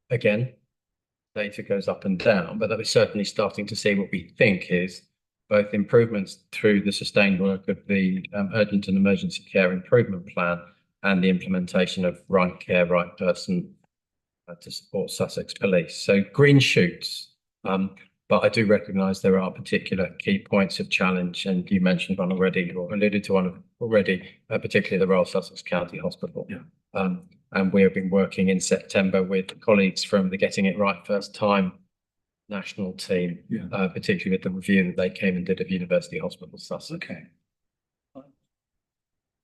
Again, data goes up and down, but that is certainly starting to see what we think is both improvements through the sustained work of the urgent and emergency care improvement plan and the implementation of right care, right person to support Sussex Police. So green shoots, but I do recognise there are particular key points of challenge, and you mentioned one already, or alluded to one already, particularly the Royal Sussex County Hospital. Yeah. And we have been working in September with colleagues from the Getting It Right First Time national team, yeah. Particularly with the review that they came and did of University Hospital Sussex. Okay.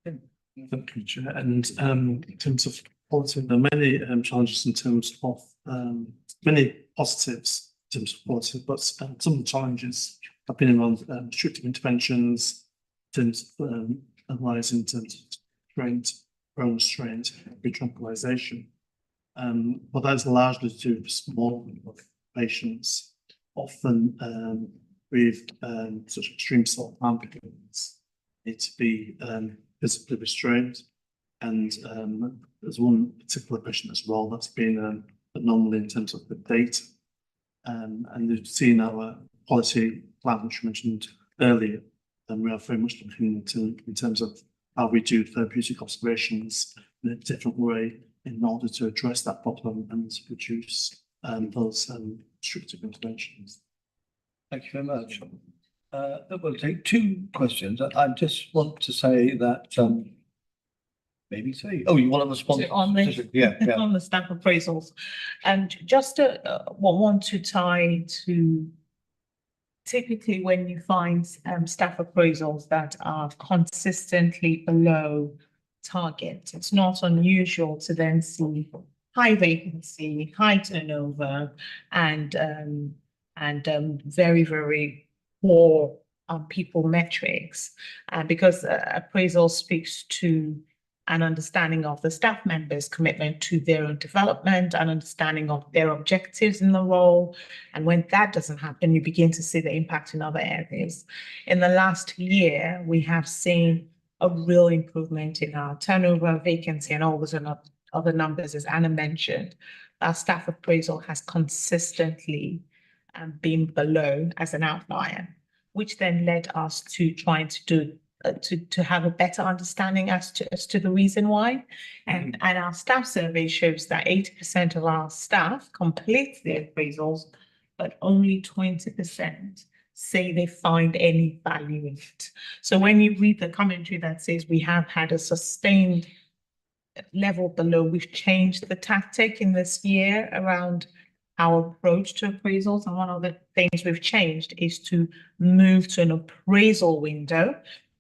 Thank you, Chair. And in terms of quality, there are many challenges in terms of many positives in terms of quality, but some of the challenges have been around restrictive interventions, in terms of analysing in terms of trained, prone strains, retranquilization. But that's largely to do with small of patients, often with such extreme self-harm behaviours, need to be physically restrained. And there's one particular patient as well that's been an anomaly in terms of the data. And we've seen our policy plan, which I mentioned earlier, and we are very much looking into in terms of how we do therapeutic observations in a different way in order to address that problem and to reduce those restrictive interventions. Thank you very much. We'll take two questions. I just want to say that maybe say, oh, you want to respond? So on the on the staff appraisals, and just want to tie to typically when you find staff appraisals that are consistently below target, it's not unusual to then see high vacancy, high turnover, and very, very poor people metrics, because appraisal speaks to an understanding of the staff members' commitment to their own development, an understanding of their objectives in the role. And when that doesn't happen, you begin to see the impact in other areas. In the last year, we have seen a real improvement in our turnover, vacancy, and all those other numbers, as Anna mentioned. Our staff appraisal has consistently been below as an outlier, which then led us to trying to do to have a better understanding as to the reason why. And our staff survey shows that 80% of our staff complete the appraisals, but only 20% say they find any value in it. So when you read the commentary that says we have had a sustained level below, we've changed the tactic in this year around our approach to appraisals. And one of the things we've changed is to move to an appraisal window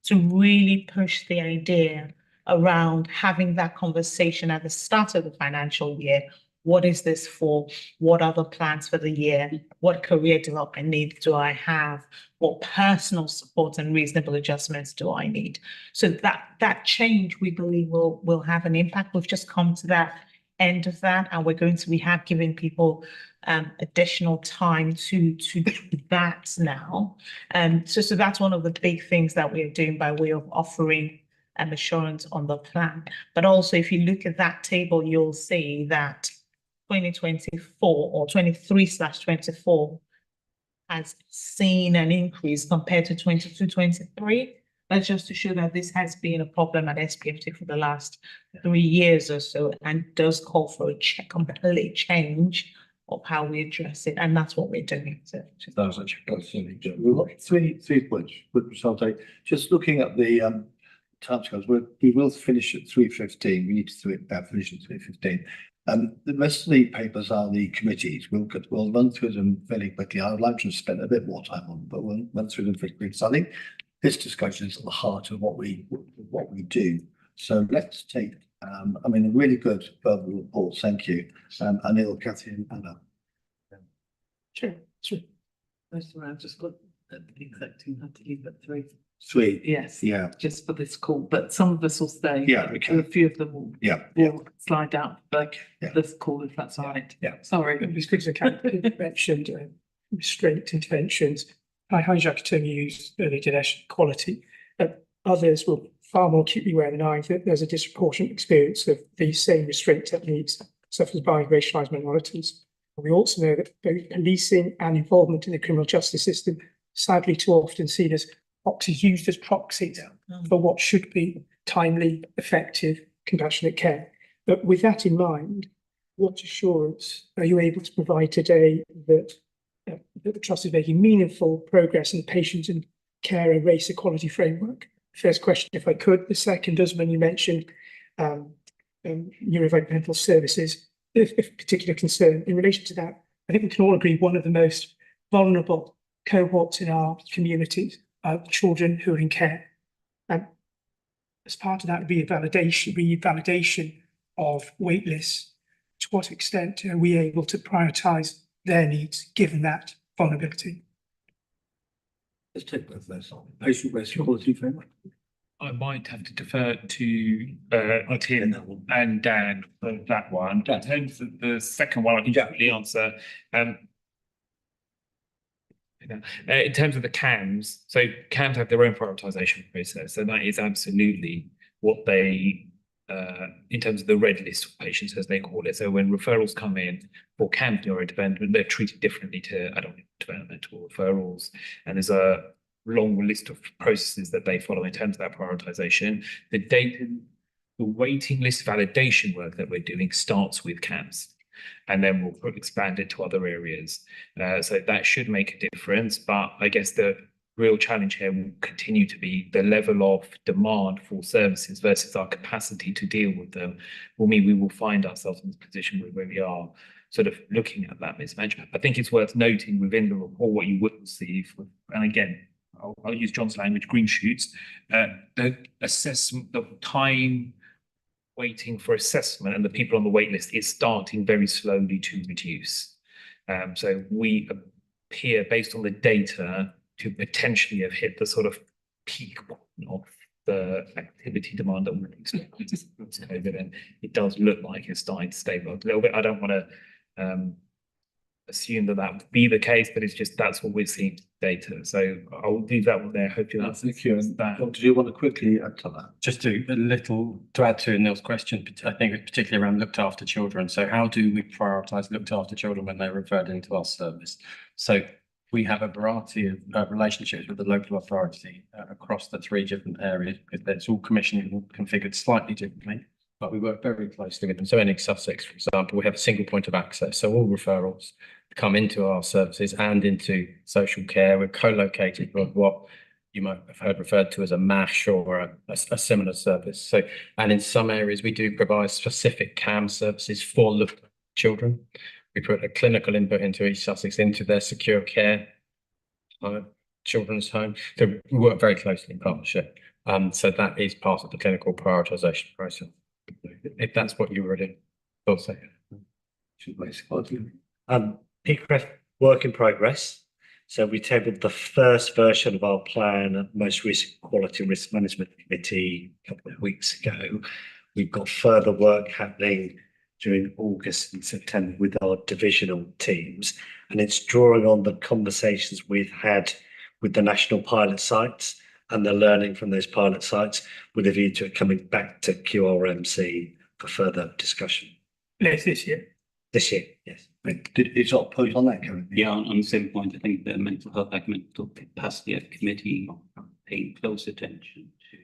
to really push the idea around having that conversation at the start of the financial year. What is this for? What are the plans for the year? What career development needs do I have? What personal support and reasonable adjustments do I need? So that change, we believe, will have an impact. We've just come to that end of that, and we have given people additional time to do that now. So that's one of the big things that we're doing by way of offering assurance on the plan. But also, if you look at that table, you'll see that 2024 or 23/24 has seen an increase compared to 22/23. That's just to show that this has been a problem at SPFT for the last 3 years or so, and does call for a complete change of how we address it, and that's what we're doing. So that was actually we've got three points, which I'll take. Just looking at the timescales, we will finish at 3:15. We need to finish at 3:15. The rest of the papers are the committees. We'll run through them very quickly. I would like to spend a bit more time on them, but we'll run through them very quickly. So I think this discussion is at the heart of what we do. So let's take, a really good verbal report. Thank you, Anil, Cathy, and Anna. Sure. Most around just got the exec team had to leave at 3. 3. Yes. Yeah. Just for this call, but some of us will stay. Yeah. Okay. A few of them will. Yeah. Will slide out like Yeah. this call, if that's all right. Yeah. Sorry. Because I mentioned restraint interventions. I hijacked a term you used earlier today, quality. Others will far more acutely aware than I that there's a disproportionate experience of these same restraint techniques suffered by racialised minorities. We also know that both policing and involvement in the criminal justice system, sadly too often seen as used as proxies for what should be timely, effective, compassionate care. But with that in mind, what assurance are you able to provide today that the Trust is making meaningful progress in the patient and care and race equality framework? First question, if I could. The second is when you mentioned neurodevelopmental services, if particular concern in relation to that. I think we can all agree one of the most vulnerable cohorts in our communities are children who are in care. As part of that revalidation of waitlists, to what extent are we able to prioritise their needs given that vulnerability? Let's take both those. Patient race equality framework. I might have to defer to Tim and Dan for that one. In terms of the second one, I can definitely answer. In terms of the CAMs, so CAMs have their own prioritisation process, so that is absolutely what they, in terms of the red list of patients, as they call it. So when referrals come in for CAMs neurodevelopment, they're treated differently to adult developmental referrals, and there's a long list of processes that they follow in terms of that prioritisation. The waiting list validation work that we're doing starts with CAMs, and then we'll expand it to other areas. So that should make a difference, but I guess the real challenge here will continue to be the level of demand for services versus our capacity to deal with them will mean we will find ourselves in this position where we are. sort of looking at that mismatch. I think it's worth noting within the report what you would receive, and again, I'll use John's language, green shoots, the assessment, the time waiting for assessment and the people on the wait list is starting very slowly to reduce. So we appear, based on the data, to potentially have hit the sort of peak of the activity demand that we're expecting since COVID, and it does look like it's starting to stabilize a little bit. I don't want to assume that that would be the case, but it's just that's what we're seeing data. So I'll do that one there. Hopefully that's that. Or do you want to quickly add to that? Just to add to Neil's question, I think particularly around looked after children. So how do we prioritise looked after children when they're referred into our service? So we have a variety of relationships with the local authority across the 3 different areas, because it's all commissioned and configured slightly differently, but we work very closely with them. So in Sussex, for example, we have a single point of access. So all referrals come into our services and into social care. We're co-located with what you might have heard referred to as a MASH or a similar service. So, and in some areas, we do provide specific CAM services for looked after children. We put a clinical input into East Sussex, into their secure care children's home. So we work very closely in partnership. So that is part of the clinical prioritisation process. If that's what you were doing, also. PCREF work in progress. So we tabled the first version of our plan at most recent Quality and Risk Management Committee a couple of weeks ago. We've got further work happening during August and September with our divisional teams, and it's drawing on the conversations we've had with the national pilot sites and the learning from those pilot sites, with a view to it coming back to QRMC for further discussion. Yes, this year. This year, yes. It's not put on that currently. Yeah, on the same point, I think the mental health and mental capacity committee paying close attention to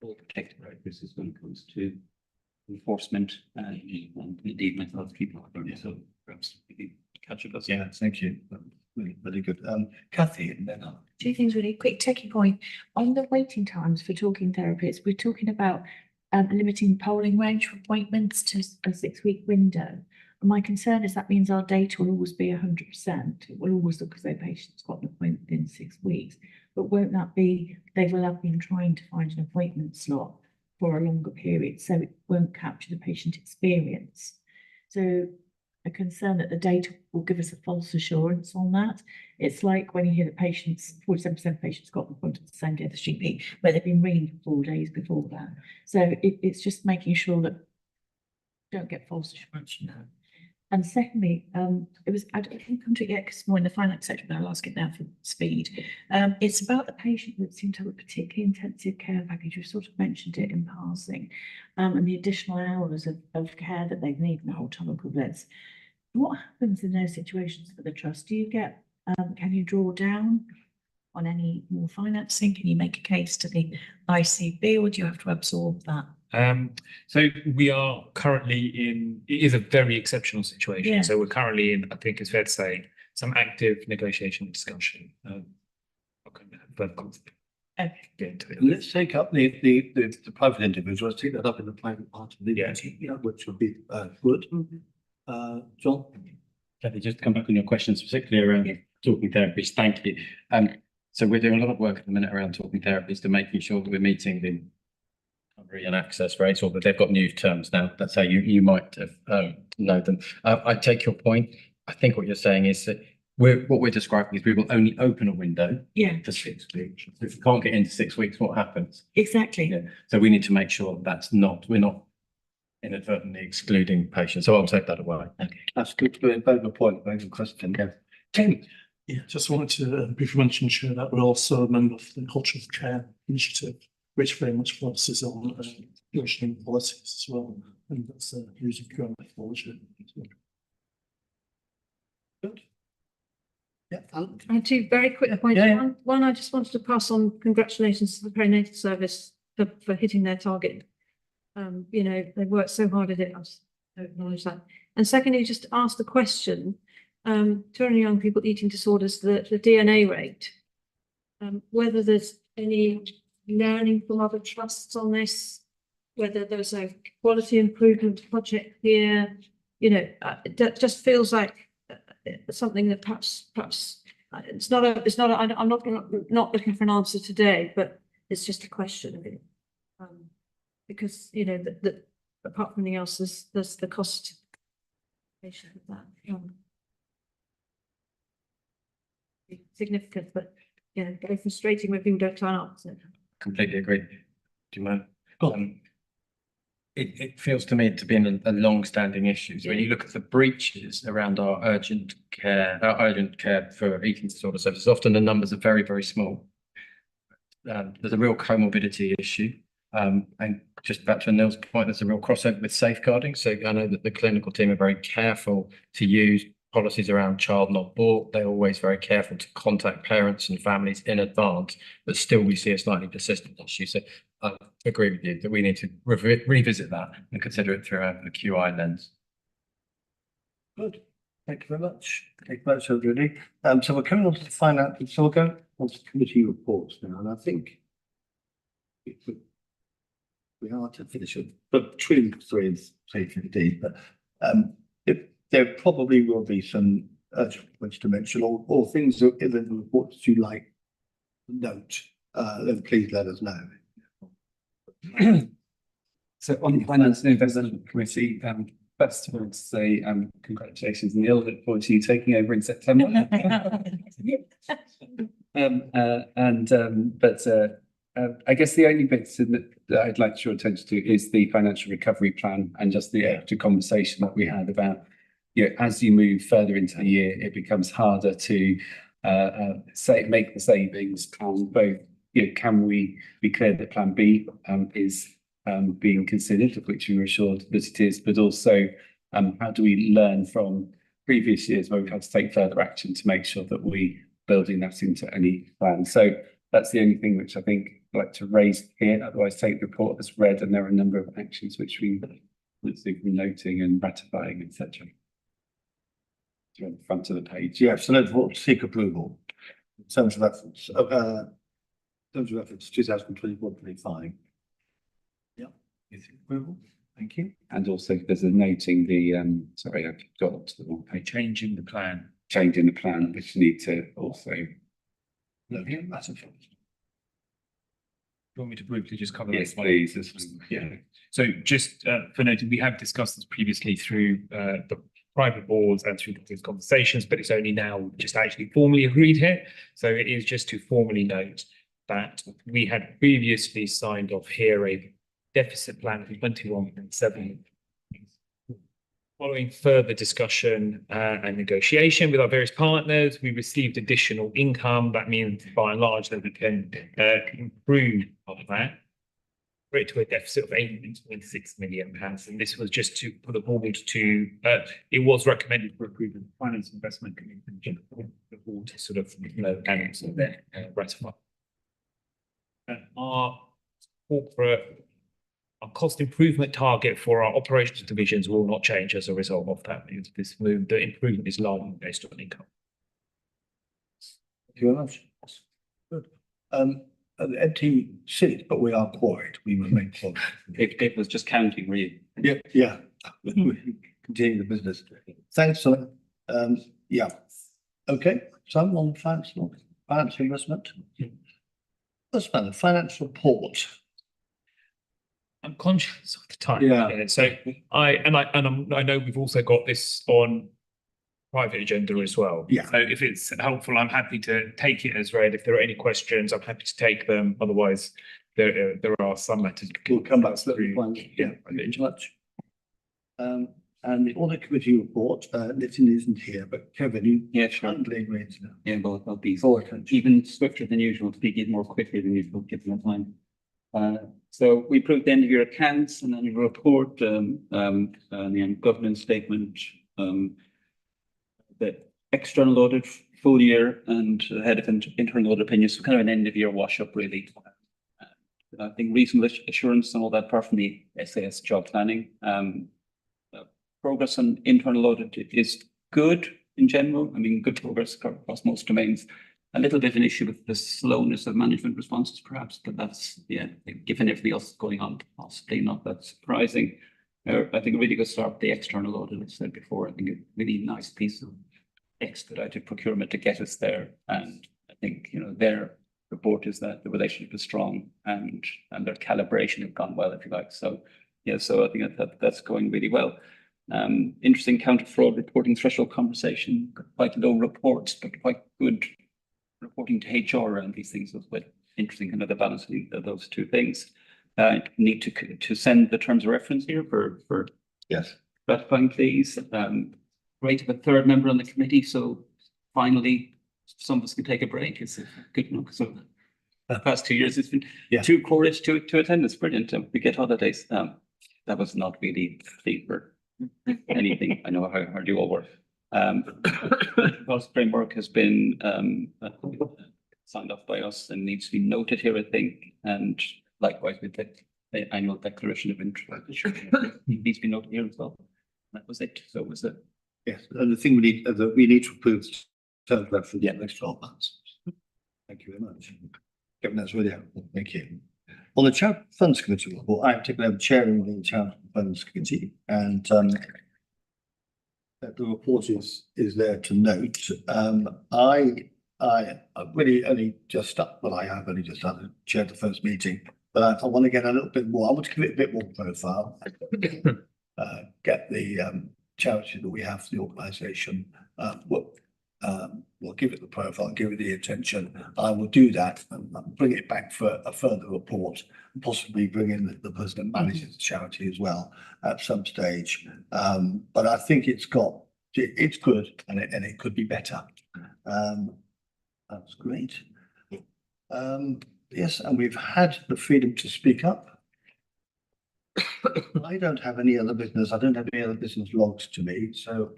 all protected practices when it comes to enforcement and indeed mental health treatment. So perhaps we can catch up. Yeah, thank you. Really, really good. Kathy, and then 2 things really quick. Techie point on the waiting times for talking therapists. We're talking about limiting polling range for appointments to a 6-week window. And my concern is that means our data will always be 100%. It will always look as though patients got an appointment within 6 weeks. But won't that be, they will have been trying to find an appointment slot for a longer period, so it won't capture the patient experience. So a concern that the data will give us a false assurance on that. It's like when you hear that patients, 47% of patients got an appointment the same day as the GP, where they've been ringing for 4 days before that. So it's just making sure that don't get false assurance, you know. And secondly, it was, I didn't come to it yet because more in the finance section, but I'll ask it now for speed. It's about the patient that seemed to have a particularly intensive care package. You sort of mentioned it in passing, and the additional hours of care that they need in the whole time equivalents. What happens in those situations for the trust? Do you get, can you draw down on any more financing? Can you make a case to the ICB, or do you have to absorb that? So we are currently in, it is a very exceptional situation. Yeah. So we're currently in, I think it's fair to say, some active negotiation discussion. Okay. Get into it. let's take up the private individuals. Take that up in the private part of the meeting, which would be good. John? Kathy, just to come back on your questions, particularly around talking therapies. Thank you. So we're doing a lot of work at the minute around talking therapies to making sure that we're meeting the recovery and access rates, or that they've got new terms now. That's how you might have know them. I take your point. I think what you're saying is that what we're describing is we will only open a window for 6 weeks. If you can't get into 6 weeks, what happens? Exactly. Yeah. So we need to make sure that's not, we're not inadvertently excluding patients. So I'll take that away. Okay. That's good. Very good point. Very good question. Yeah. Tim? Yeah, just wanted to briefly mention, Chair, that we're also a member of the Culture of Care Initiative, which very much focuses on functioning policies as well, and that's using current methodology. Good. Yeah. I had 2 very quick points. One, I just wanted to pass on congratulations to the perinatal service for hitting their target. You know, they worked so hard at it. I just don't acknowledge that. And secondly, just ask the question, children and young people eating disorders, the DNA rate, whether there's any learning from other trusts on this, whether there's a quality improvement project here, that just feels like something that perhaps I'm not looking for an answer today, but it's just a question. Because, that apart from anything else, there's the cost of that. Significant, but very frustrating when people don't turn up. So. Completely agree. Do you mind? It feels to me to be a long-standing issue. So when you look at the breaches around our urgent care for eating disorder services, often the numbers are very, very small. There's a real comorbidity issue. And just back to Neil's point, there's a real crossover with safeguarding. So I know that the clinical team are very careful to use policies around child not bought. They're always very careful to contact parents and families in advance, but still we see a slightly persistent issue. So I agree with you that we need to revisit that and consider it through a QI lens. Good. Thank you very much. Thank you very much, everybody. So we're coming on to the finance. So we're going on to committee reports now, and I think we are to finish it, but between 3 and 3:15. But there probably will be some urgent points to mention, or things that in the reports you like to note. Then please let us know. So on the Finance and Investment Committee, first of all to say congratulations, Neil, look forward to you taking over in September. I guess the only bits that I'd like to draw attention to is the financial recovery plan and just the extra conversation that we had about, as you move further into the year, it becomes harder to make the savings and both, can we be clear that plan B is being considered, of which we were assured that it is, but also how do we learn from previous years where we've had to take further action to make sure that we building that into any plan. So that's the only thing which I think I'd like to raise here. Otherwise, take the report as read, and there are a number of actions which we would see from noting and ratifying, etc. On the front of the page. Yeah, so let's seek approval in terms of reference. 2024-25. Yeah, approval. Thank you. And also there's a noting the sorry, I've got to the wrong page. Changing the plan, which need to also. No, yeah, that's a you want me to briefly just cover Yes, this one? please. Yeah. So just for noting, we have discussed this previously through the private boards and through these conversations, but it's only now just actually formally agreed here. So it is just to formally note that we had previously signed off here a deficit plan for 21.7. Following further discussion and negotiation with our various partners, we received additional income. That means by and large that we can improve on that. It to a deficit of £8.6 million. And this was just to put the board to, it was recommended for approval of the Finance Investment Committee, the board to sort of, ratify. Our corporate, our cost improvement target for our operations divisions will not change as a result of that. This move, the improvement is largely based on income. Thank you very much. Good. An empty seat, but we are quiet. We remain quiet. It was just counting, really. Yeah. Continue the business. Thanks, sir. Yeah. Okay. Some on finance investment. First man, the finance report. I'm conscious of the time. Yeah. So I know we've also got this on private agenda as well. Yeah. So if it's helpful, I'm happy to take it as read. If there are any questions, I'm happy to take them. Otherwise, there are some matters. We'll come back to that. Yeah. Thank you very much. And the audit committee report, Nitin isn't here, but Kevin, you kindly read now. Yeah, well, I'll be even swifter than usual, speaking more quickly than usual, given the time. So we approved the end of year accounts and then your report, the governance statement, the external audit full year and head of internal audit opinions. So kind of an end of year wash up really. I think reasonable assurance and all that apart from the SAS job planning. Progress on internal audit is good in general. I mean, good progress across most domains. A little bit of an issue with the slowness of management responses, perhaps, but that's, given everything else going on, possibly not that surprising. I think a really good start, the external audit, I said before, I think a really nice piece of expedited procurement to get us there. And I think, you know, their report is that the relationship is strong and their calibration have gone well, if you like. So, yeah, so I think that's going really well. Interesting counter fraud reporting threshold conversation, quite low reports, but quite good reporting to HR around these things. Was quite interesting, kind of the balance of those two things. Need to send the terms of reference here for Yes. ratifying, please. Great to have a third member on the committee, so finally some of us can take a break. It's good enough. So the past 2 years it's been too courage to attend. It's brilliant. We get holidays. That was not really the for anything. I know how hard you all work. The policy framework has been signed off by us and needs to be noted here, I think, and likewise with the annual declaration of interest needs to be noted here as well. That was it. So it was a Yes, and the thing we need to approve terms of reference for the next 12 months. Thank you very much. Kevin, that's really helpful. Thank you. On the Charitable Funds Committee report, I'm taking over chairing the Charitable Funds Committee, and the report is there to note. I really only just I have only just chaired the first meeting, but I want to get a little bit more. I want to give it a bit more profile. Get the charity that we have for the organisation. We'll give it the profile, give it the attention. I will do that and bring it back for a further report, possibly bring in the person that manages the charity as well at some stage. But I think it's good and it could be better. That's great. Yes, and we've had the freedom to speak up. I don't have any other business. I don't have any other business logs to me, so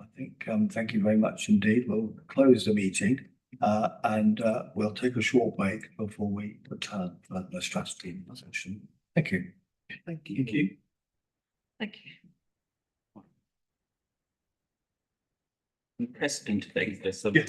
I think thank you very much indeed. We'll close the meeting and we'll take a short break before we return for the strategy session. Thank you. Thank you. Thank you. Thank you. Precedent things. There's some. Yeah.